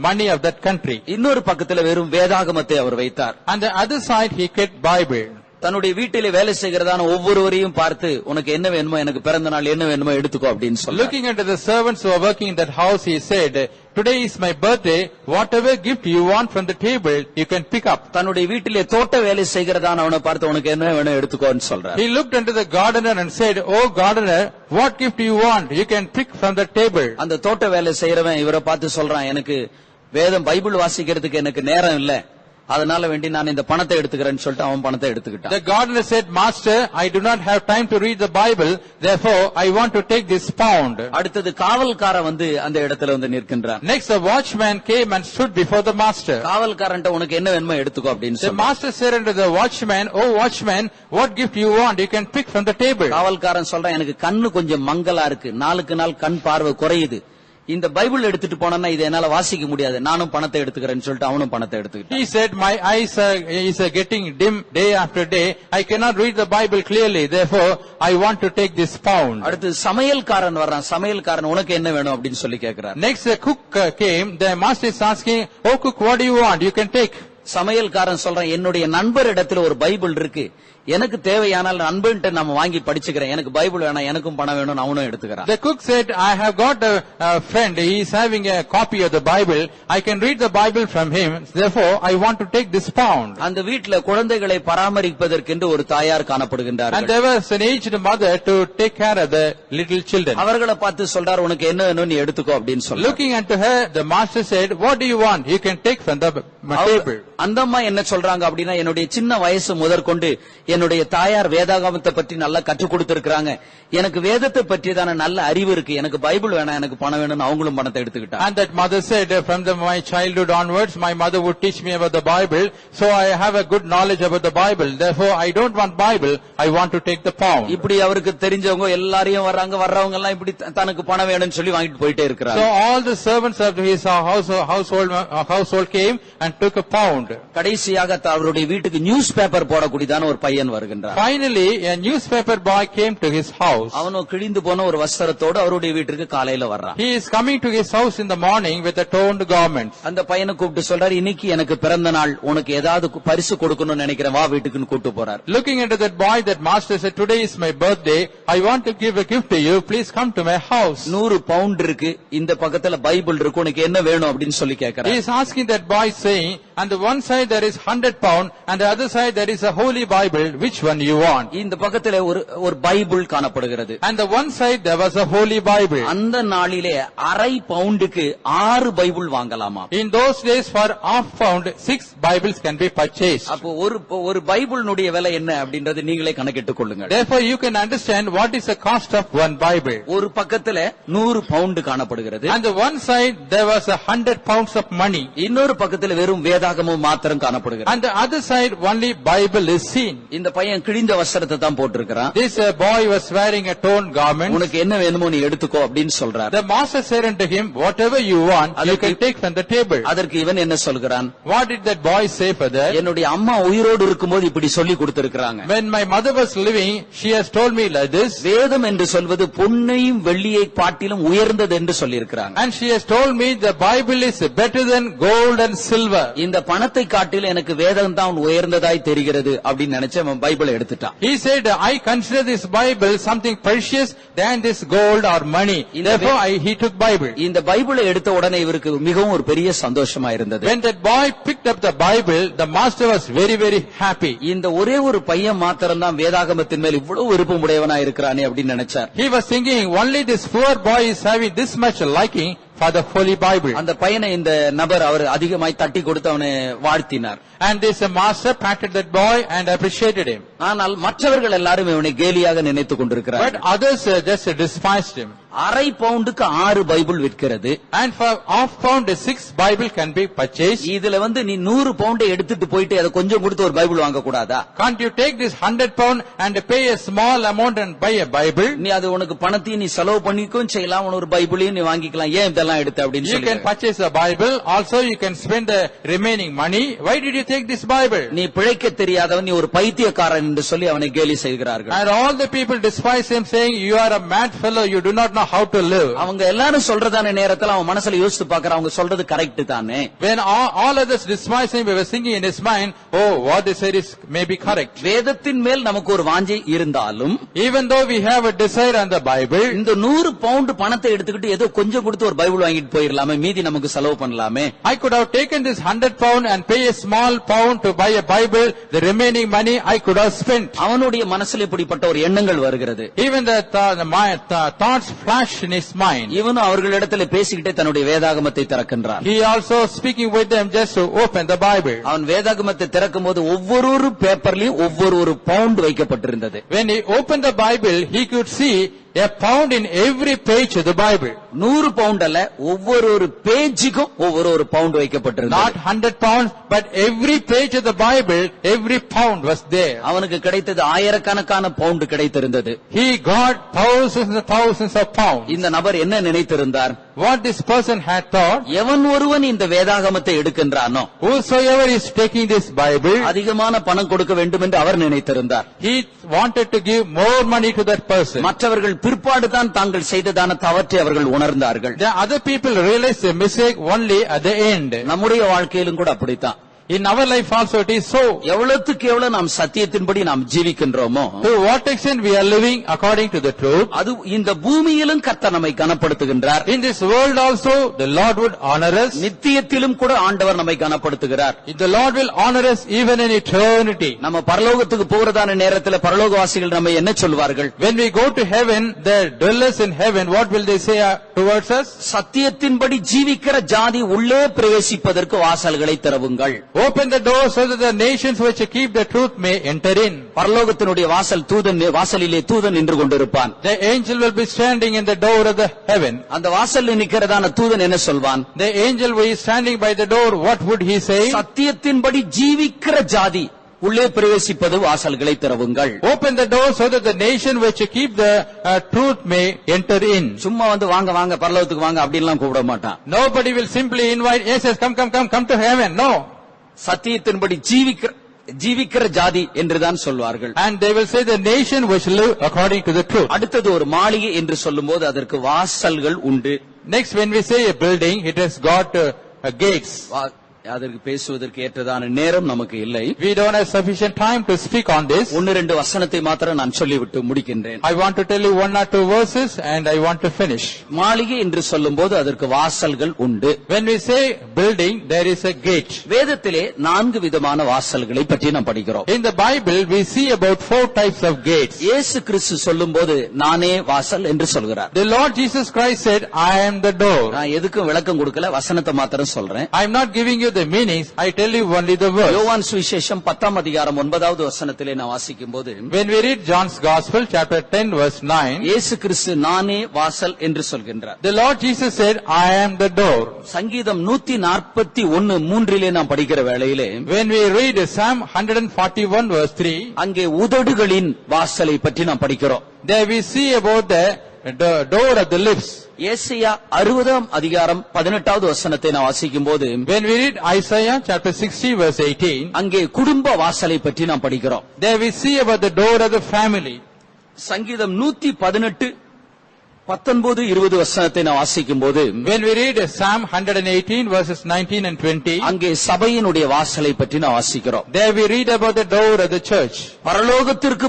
money of that country. இன்னொரு பக்கத்துல வெறும் வேதாகமத்தை அவர் வைத்தார். On the other side he kept Bible. தன்னுடைய வீட்டிலே வேலை செய்கிறதான ஒவ்வொருவரையும் பார்த்து உனக்கு என்ன வேணுமோ, எனக்கு பிறந்த நாள் என்ன வேணுமோ எடுத்துக்கோ அப்படின்னு சொல்றார். Looking at the servants who are working in that house, he said, today is my birthday, whatever gift you want from the table, you can pick up. தன்னுடைய வீட்டிலே தோட்ட வேலை செய்கிறதான அவனை பார்த்து உனக்கு என்ன வேணும் எடுத்துக்கோன்னு சொல்றார். He looked into the gardener and said, oh gardener, what gift do you want? You can pick from the table. அந்த தோட்ட வேலை செய்யறவன் இவரை பார்த்து சொல்றான், எனக்கு வேதம் பைபிள் வாசிக்கிறதுக்கு எனக்கு நேரம் இல்ல, அதனால வேண்டி நான் இந்த பணத்தை எடுத்துக்கிறேன்னு சொல்லிட்டு அவன் பணத்தை எடுத்துக்கிட்டான். The gardener said, Master, I do not have time to read the Bible, therefore I want to take this pound. அடுத்தது காவல்காரன் வந்து அந்த இடத்துல வந்து நிற்கின்றான். Next, the watchman came and stood before the master. காவல்காரன்ட்ட உனக்கு என்ன வேணுமோ எடுத்துக்கோ அப்படின்னு The சொன்னான். master said unto the watchman, oh watchman, what gift you want? You can pick from the table. காவல்காரன் சொல்றான், எனக்கு கண்ணு கொஞ்சம் மங்கலா இருக்கு, நாளுக்கு நாள் கண் பார்வை குறையுது, இந்த பைபிள் எடுத்துட்டு போனா இதை என்னால வாசிக்க முடியாது, நானும் பணத்தை எடுத்துக்கிறேன்னு சொல்லிட்டு அவனும் பணத்தை எடுத்துக்கிட்டான். He said, my eyes are getting dim day after day, I cannot read the Bible clearly, therefore I want to take this pound. அடுத்து சமையல்காரன் வர்றான். சமையல்காரன் உனக்கு என்ன வேணும் அப்படின்னு சொல்லி கேட்கிறார். Next, the cook came. The master is asking, oh cook, what do you want? You can take. சமையல்காரன் சொல்றான், என்னுடைய நண்பர் இடத்துல ஒரு பைபிள் இருக்கு, எனக்கு தேவையானால் நண்பன்ட்ட நம்ம வாங்கி படிச்சுக்கிறேன், எனக்கு பைபிள் வேணாம், எனக்கும் பணம் வேணும், அவனும் எடுத்துக்கிறான். The cook said, I have got a friend, he is having a copy of the Bible, I can read the Bible from him, therefore I want to take this pound. அந்த வீட்ல குழந்தைகளை பராமரிப்பதற்கென்று ஒரு தாயார் காணப்படுகின்றார். And there was an aged mother to take care of the little children. அவர்களை பார்த்து சொல்றார், உனக்கு என்ன வேணும் நீ எடுத்துக்கோ அப்படின்னு சொல்றார். Looking unto her, the master said, what do you want? You can take from the table. அந்த அம்மா என்ன சொல்றாங்க அப்படின்னா, என்னுடைய சின்ன வயசு முதற்கொண்டு என்னுடைய தாயார் வேதாகமத்தை பற்றி நல்லா கற்றுக் கொடுத்திருக்காங்க, எனக்கு வேதத்தை பற்றியதான நல்ல அறிவு இருக்கு, எனக்கு பைபிள் வேணாம், எனக்கு பணம் வேணும்னு அவங்களும் பணத்தை எடுத்துக்கிட்டாங்க. And that mother said, from my childhood onwards, my mother would teach me about the Bible, so I have a good knowledge about the Bible, therefore I don't want Bible, I want to take the pound. இப்படி அவருக்கு தெரிஞ்சவங்க எல்லாரையும் வர்றவங்க எல்லாம் இப்படி தனக்கு பணம் வேணும்னு சொல்லி வாங்கிட்டு போயிட்டே இருக்கிறாங்க. So all the servants of his household came and took a pound. கடைசியாக அவருடைய வீட்டுக்கு நியூஸ் பேப்பர் போடக்கூடியதான ஒரு பையன் வருகின்றார். Finally, a newspaper boy came to his house. அவனும் கிழிந்து போன ஒரு வஸ்திரத்தோடு அவருடைய வீட்டுக்கு காலையில வர்றான். He is coming to his house in the morning with a torn garment. அந்த பையனை கூப்பிட்டு சொல்றாரு, இன்னைக்கு எனக்கு பிறந்த நாள், உனக்கு ஏதாவது பரிசு கொடுக்கணும்னு நினைக்கிறேன், வா வீட்டுக்குன்னு கூப்பிட்டு போறார். Looking into that boy, that master said, today is my birthday, I want to give a gift to you, please come to my house. 100 bound இருக்கு, இந்த பக்கத்துல பைபிள் இருக்கு, உனக்கு என்ன வேணும் அப்படின்னு சொல்லி He கேட்கிறார். is asking that boy saying, on the one side there is 100 pound, and the other side there is a holy Bible, which one you want? இந்த பக்கத்துல ஒரு பைபிள் காணப்படுகிறது. And the one side there was a holy Bible. அந்த நாளிலே அரை பவுண்டுக்கு 6 பைபிள் வாங்கலாமா? In those days for half pound 6 Bibles can be purchased. அப்போ ஒரு பைபிளினுடைய விலை என்ன அப்படின்றது நீங்களே கணக்கிட்டுக் கொள்ளுங்க. Therefore you can understand what is the cost of one Bible. ஒரு பக்கத்துல 100 பவுண்ட் காணப்படுகிறது. And the one side there was 100 pounds of money. இன்னொரு பக்கத்துல வெறும் வேதாகமும் மாத்திரம் காணப்படுகிறது. And the other side only Bible is seen. இந்த பையன் கிழிந்த வஸ்திரத்தை தான் போட்டிருக்கிறான். This boy was wearing a torn garment. உனக்கு என்ன வேணுமோ நீ எடுத்துக்கோ அப்படின்னு சொல்றார். The master said unto him, whatever you want, you can take from the table. அதற்கு இவன் என்ன சொல்கிறான்? What did that boy say for that? என்னுடைய அம்மா உயிரோடு இருக்கும்போது இப்படி சொல்லி கொடுத்திருக்கிறாங்க. When my mother was living, she has told me like this. வேதம் என்று சொல்வது பொன்னையும் வெள்ளியை காட்டிலும் உயர்ந்தது என்று சொல்லியிருக்கிறாங்க. And she has told me the Bible is better than gold and silver. இந்த பணத்தை காட்டிலும் எனக்கு வேதம் தான் உயர்ந்ததாய் தெரிகிறது அப்படின்னு நினைச்சு அவன் பைபிளை எடுத்துட்டான். He said, I consider this Bible something precious than this gold or money. Therefore he took Bible. இந்த பைபிளை எடுத்த உடனே இவருக்கு மிகவும் ஒரு பெரிய சந்தோஷமா இருந்தது. When that boy picked up the Bible, the master was very, very happy. இந்த ஒரே ஒரு பையன் மாத்திரம் தான் வேதாகமத்தின் மேல் இவ்வளவு விருப்பம் உடையவனா இருக்கிறானே அப்படின்னு நினைச்சார். He was thinking, only this poor boy is having this much liking for the Holy Bible. அந்த பையனை இந்த நபர் அவர் அதிகமாய் தட்டி கொடுத்து அவனை வாழ்த்தினார். And this master patted that boy and appreciated him. ஆனால் மற்றவர்கள் எல்லாரும் இவனை கேலியாக நினைத்துக் கொண்டிருக்கிறார்கள். But others just despised him. அரை பவுண்டுக்கு 6 பைபிள் விற்கிறது. And for half pound 6 Bible can be purchased. இதுல நீ 100 பவுண்டை எடுத்துட்டு போயிட்டு அதை கொஞ்சம் கொடுத்து ஒரு பைபிள் வாங்க கூடாதா? Can't you take this 100 pound and pay a small amount and buy a Bible? நீ அது உனக்கு பணத்தையும் நீ செலவு பண்ணிக்கும் செய்யலாம், ஒரு பைபிளையும் நீ வாங்கிக்கலாம், ஏன் இதெல்லாம் எடுத்து அப்படின்னு You சொல்லி. can purchase a Bible, also you can spend the remaining money. Why did you take this Bible? நீ பிழைக்க தெரியாதவன், நீ ஒரு பைத்தியக்காரன் என்று சொல்லி அவனை கேலி செய்கிறார்கள். And all the people despise him, saying, you are a mad fellow, you do not know how to live. அவங்க எல்லாரும் சொல்றதான நேரத்துல அவன் மனசுல யோசித்து பார்க்கறான், அவங்க சொல்றது கரெக்ட் தானே. When all others despise him, he was thinking in his mind, oh, what they said is maybe correct. வேதத்தின் மேல் நமக்கு ஒரு வாஞ்சை இருந்தாலும், Even though we have a desire on the Bible, இந்த 100 பவுண்ட் பணத்தை எடுத்துக்கிட்டு ஏதோ கொஞ்சம் கொடுத்து ஒரு பைபிள் வாங்கிட்டு போயிடலாமே, மீதி நமக்கு செலவு பண்ணலாமே. I could have taken this 100 pound and pay a small pound to buy a Bible. The remaining money I could have spent. அவனுடைய மனசுல இப்படிப்பட்ட ஒரு எண்ணங்கள் வருகிறது. Even the thoughts flash in his mind. இவனும் அவர்களிடத்தில் பேசிக்கிட்டே தன்னுடைய வேதாகமத்தை திறக்கின்றான். He also speaking with them just to open the Bible. அவன் வேதாகமத்தை திறக்கும் போது ஒவ்வொரு பேப்பர்லயும் ஒவ்வொரு பவுண்ட் வைக்கப்பட்டிருந்தது. When he opened the Bible, he could see a pound in every page of the Bible. 100 bound அல்ல, ஒவ்வொரு பேஜுக்கும் ஒவ்வொரு பவுண்ட் வைக்கப்பட்டிருந்தது. Not 100 pounds, but every page of the Bible, every pound was there. அவனுக்கு கிடைத்தது ஆயிரக்கணக்கான bound கிடைத்திருந்தது. He got thousands and thousands of pounds. இந்த நபர் என்ன நினைத்திருந்தார்? What this person had thought, எவன் ஒருவன் இந்த வேதாகமத்தை எடுக்கின்றானோ, whosoever is taking this Bible, அதிகமான பணம் கொடுக்க வேண்டும் என்று அவர் நினைத்திருந்தார். he wanted to give more money to that person. மற்றவர்கள் பிற்பாடுதான் தாங்கள் செய்ததான தவற்றை அவர்கள் உணர்ந்தார்கள். The other people realized the mistake only at the end. நம்முடைய வாழ்க்கையிலும் கூட அப்படித்தான். In our life also it is so. எவ்வளவுக்கு எவ்வளவு நாம் சத்தியத்தின்படி நாம் ஜீவிக்கின்றோமோ, To what extent we are living according to the truth. அது இந்த பூமியிலும் கர்த்தர் நம்மை கனப்படுத்துகின்றார். In this world also the Lord would honor us. நித்தியத்திலும் கூட ஆண்டவர் நம்மை கனப்படுத்துகிறார். The Lord will honor us even in eternity. நம்ம பரலோகத்துக்கு போறதான நேரத்துல பரலோகவாசிகள் நம்ம என்ன சொல்வார்கள்? When we go to heaven, the dwellers in heaven, what will they say towards us? சத்தியத்தின்படி ஜீவிக்கிற ஜாதி உள்ளே பிரவேசிப்பதற்கு வாசல்களை திறவுங்கள். Open the door so that the nations which keep the truth may enter in. பரலோகத்தினுடைய வாசலிலே தூதன் நின்று கொண்டிருப்பான். The angel will be standing in the door of the heaven. அந்த வாசல்ல நிக்கிறதான தூதன் என்ன சொல்வான்? The angel who is standing by the door, what would he say? சத்தியத்தின்படி ஜீவிக்கிற ஜாதி உள்ளே பிரவேசிப்பது வாசல்களை திறவுங்கள். Open the door so that the nation which keep the truth may enter in. சும்மா வந்து வாங்க வாங்க பரலோகத்துக்கு வாங்க அப்படின்லாம் கூப்பிட மாட்டான். Nobody will simply invite, yes, come to heaven. No. சத்தியத்தின்படி ஜீவிக்கிற ஜாதி என்றுதான் சொல்வார்கள். And they will say the nation which live according to the truth. அடுத்தது ஒரு மாளிகை என்று சொல்லும்போது அதற்கு வாசல்கள் உண்டு. Next, when we say a building, it has got gates. அதற்கு பேசுவதற்கு ஏற்றதான நேரம் நமக்கு இல்லை. We don't have sufficient time to speak on this. 1-2 வசனத்தை மாத்திரம் நான் சொல்லிவிட்டு முடிக்கின்றேன். I want to tell you 1 or 2 verses and I want to finish. மாளிகை என்று சொல்லும்போது அதற்கு வாசல்கள் உண்டு. When we say building, there is a gate. வேதத்திலே 4 விதமான வாசல்களை பற்றி நாம் படிக்கிறோம். In the Bible, we see about 4 types of gates. இயேசு கிறிஸ்து சொல்லும்போது நானே வாசல் என்று சொல்கிறார். The Lord Jesus Christ said, I am the door. நான் எதுக்கும் விளக்கம் கொடுக்கல, வசனத்தை மாத்திரம் சொல்றேன். I am not giving you the meanings, I tell you only the verse. யோவான் சுவிசேஷம் 10 அதிகாரம் 9வது வசனத்திலே நான் வாசிக்கும்போது, when we read John's Gospel, chapter 10, verse 9, இயேசு கிறிஸ்து நானே வாசல் என்று சொல்கின்றார். the Lord Jesus said, I am the door. சங்கீதம் 141:3 நாம் படிக்கிற வேளையிலே, when we read Psalm 141, verse 3, அங்கே உதடுகளின் வாசலை பற்றி நாம் படிக்கிறோம். there we see about the door of the lips. ஏசாயா 60 அதிகாரம் 18வது வசனத்தை நான் வாசிக்கும்போது, when we read Isaiah chapter 60 verse 18, அங்கே குடும்ப வாசலை பற்றி நாம் படிக்கிறோம். there we see about the door of the family. சங்கீதம் 118 19-20 வசனத்தை நான் வாசிக்கும்போது, when we read Psalm 118 verses 19 and 20, அங்கே சபையினுடைய வாசலை பற்றி நான் வாசிக்கிறோம். there we read about the door of the church. பரலோகத்திற்கு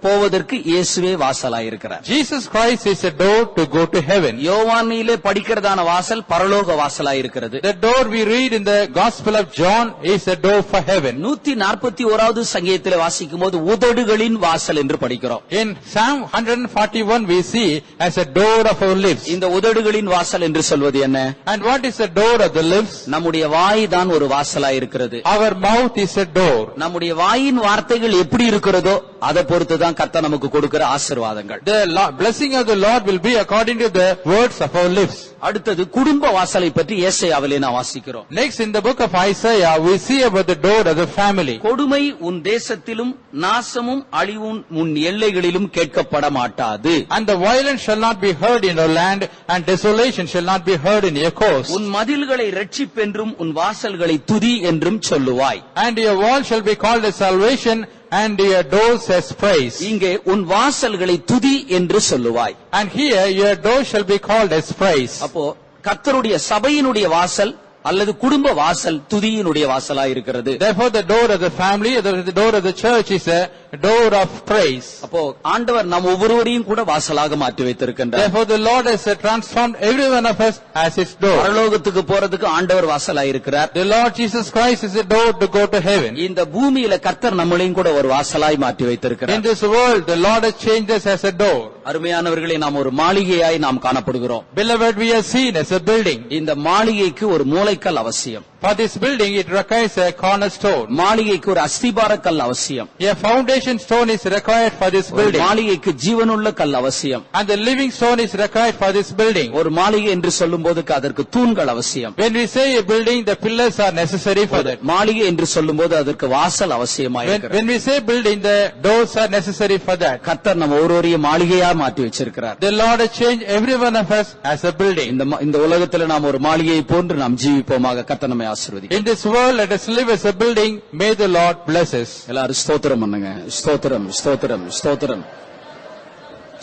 போவதற்கு இயேசுவே வாசலாயிருக்கிறார். Jesus Christ is a door to go to heaven. யோவானிலே படிக்கிறதான வாசல் பரலோக வாசலாயிருக்கிறது. The door we read in the Gospel of John is a door for heaven. 141வது சங்கீதத்திலே வாசிக்கும்போது உதடுகளின் வாசல் என்று படிக்கிறோம். In Psalm 141 we see as a door of our lips. இந்த உதடுகளின் வாசல் என்று சொல்வது என்ன? And what is the door of the lips? நம்முடைய வாய் தான் ஒரு வாசலாயிருக்கிறது. Our mouth is a door. நம்முடைய வாயின் வார்த்தைகள் எப்படி இருக்கிறதோ அதை பொறுத்துதான் கர்த்தர் நமக்கு கொடுக்கிற ஆசீர்வாதங்கள். The blessing of the Lord will be according to the words of our lips. அடுத்தது குடும்ப வாசலை பற்றி ஏசாயாவிலே நாம் வாசிக்கிறோம். Next, in the book of Isaiah we see about the door of the family. கொடுமை உன் தேசத்திலும் நாசமும் அழிவும் உன் எல்லைகளிலும் கேட்கப்பட மாட்டாது. And the violence shall not be heard in your land, and desolation shall not be heard in your coast. உன் மதில்களை இரட்சிப்பென்றும் உன் வாசல்களை துதி என்றும் சொல்லுவாய். And your wall shall be called a salvation, and your doors as praise. இங்கே உன் வாசல்களை துதி என்று சொல்லுவாய். And here your door shall be called as praise. அப்போ கர்த்தருடைய சபையினுடைய வாசல் அல்லது குடும்ப வாசல் துதியினுடைய வாசலா இருக்கிறது. Therefore the door of the family, the door of the church is a door of praise. அப்போ ஆண்டவர் நம் ஒவ்வொருவரையும் கூட வாசலாக மாற்றி வைத்திருக்கின்றார். Therefore the Lord has transformed every one of us as his door. பரலோகத்துக்கு போறதுக்கு ஆண்டவர் வாசலாக இருக்கிறார். The Lord Jesus Christ is a door to go to heaven. இந்த பூமியில கர்த்தர் நம்மளையும் கூட ஒரு வாசலாய் மாற்றி வைத்திருக்கிறார். In this world the Lord has changed us as a door. அருமையானவர்களே, நாம் ஒரு மாளிகையாய் நாம் காணப்படுகிறோம். Beloved, we are seen as a building. இந்த மாளிகைக்கு ஒரு மூலைக்கல் அவசியம். For this building it requires a cornerstone. மாளிகைக்கு ஒரு அஸ்திபார கல் அவசியம். A foundation stone is required for this building. மாளிகைக்கு ஜீவனுள்ள கல் அவசியம். And the living stone is required for this building. ஒரு மாளிகை என்று சொல்லும்போது அதற்கு தூண்கள் அவசியம். When we say a building, the pillars are necessary for that. மாளிகை என்று சொல்லும்போது அதற்கு வாசல் அவசியமாயிருக்கிறது. When we say building, the doors are necessary for that. கர்த்தர் நம்ம ஒவ்வொருவரையும் மாளிகையா மாற்றி வச்சிருக்கிறார். The Lord has changed every one of us as a building. இந்த உலகத்துல நாம் ஒரு மாளிகையை போன்று நாம் ஜீவிப்போமாக. கர்த்தர் நம்மை ஆசீர்வதிப்பார். In this world, let us live as a building. May the Lord bless us. எல்லாரும் ஸ்தோத்திரம் பண்ணுங்க. ஸ்தோத்திரம், ஸ்தோத்திரம், ஸ்தோத்திரம்,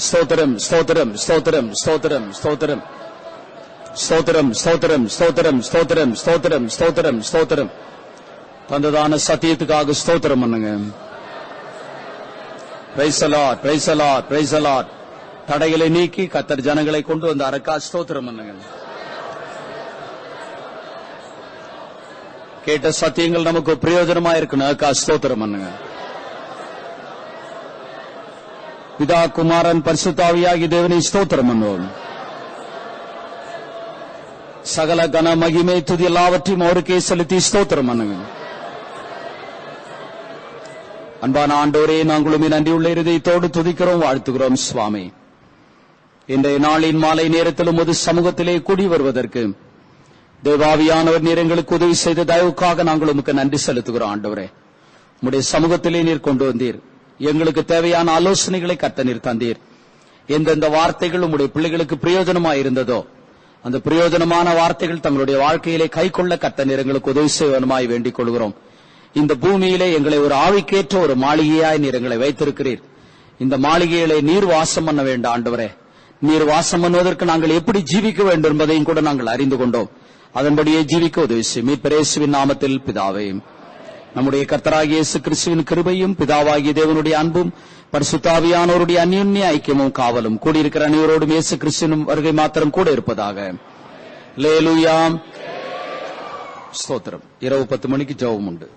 ஸ்தோத்திரம், ஸ்தோத்திரம், ஸ்தோத்திரம், ஸ்தோத்திரம், ஸ்தோத்திரம், ஸ்தோத்திரம், ஸ்தோத்திரம், ஸ்தோத்திரம், ஸ்தோத்திரம், ஸ்தோத்திரம், ஸ்தோத்திரம், ஸ்தோத்திரம். தந்ததான சத்தியத்துக்காக ஸ்தோத்திரம் பண்ணுங்க. Praise the Lord, praise the Lord, praise the Lord. தடைகளை நீக்கி கர்த்தர் ஜனங்களை கொண்டு வந்த அரக்கா ஸ்தோத்திரம் பண்ணுங்க. கேட்ட சத்தியங்கள் நமக்கு பிரயோஜனமா இருக்கணும். ஸ்தோத்திரம் பண்ணுங்க. பிதா, குமாரன், பரிசுத்தாவியாகிய தேவனை ஸ்தோத்திரம் பண்ணுவோம். சகல கன மகிமை துதி எல்லாவற்றையும் அவருக்கே செலுத்தி ஸ்தோத்திரம் பண்ணுங்க. அன்பான ஆண்டவரே, நாங்களும் நன்றியுள்ள இருதயத்தோடு துதிக்கிறோம், வாழ்த்துகிறோம் சுவாமி. இன்றைய நாளின் மாலை நேரத்திலும் ஒரு சமூகத்திலே கூடி வருவதற்கு தேவாவியானவர் நீர் எங்களுக்கு உதவி செய்த தயவுக்காக நாங்கள் உமக்கு நன்றி செலுத்துகிறோம். ஆண்டவரே, உம்முடைய சமூகத்திலே நீர் கொண்டு வந்தீர். எங்களுக்கு தேவையான ஆலோசனைகளை கர்த்தர் நீர் தந்தீர். எந்தெந்த வார்த்தைகள் உம்முடைய பிள்ளைகளுக்கு பிரயோஜனமாய் இருந்ததோ அந்த பிரயோஜனமான வார்த்தைகள் தங்களுடைய வாழ்க்கையிலே கைக்கொள்ள கர்த்தர் நீர் எங்களுக்கு உதவி செய்வனுமாய் வேண்டிக் கொள்கிறோம். இந்த பூமியிலே எங்களை ஒரு ஆவிக்கேற்ற ஒரு மாளிகையாய் நீர் எங்களை வைத்திருக்கிறீர். இந்த மாளிகையிலே நீர் வாசம் பண்ண வேண்டாம். ஆண்டவரே, நீர் வாசம் பண்ணுவதற்கு நாங்கள் எப்படி ஜீவிக்க வேண்டும் என்பதையும் கூட நாங்கள் அறிந்து கொண்டோம். அதன்படியே ஜீவிக்க உதவி செய்யும். மீட்பர் இயேசுவின் நாமத்தில் பிதாவே. நம்முடைய கர்த்தராகிய இயேசு கிறிஸ்துவின் கிருபையும் பிதாவாகிய தேவனுடைய அன்பும் பரிசுத்தாவியானோருடைய அந்யோன்ய ஐக்கியமும் காவலும் கூடியிருக்கிற அனைவரோடும் இயேசு கிறிஸ்துவின் வருகை மாத்திரம் கூட இருப்பதாக. அல்லேலூயா. ஸ்தோத்திரம். இரவு 10 மணிக்கு ஜெபம் உண்டு.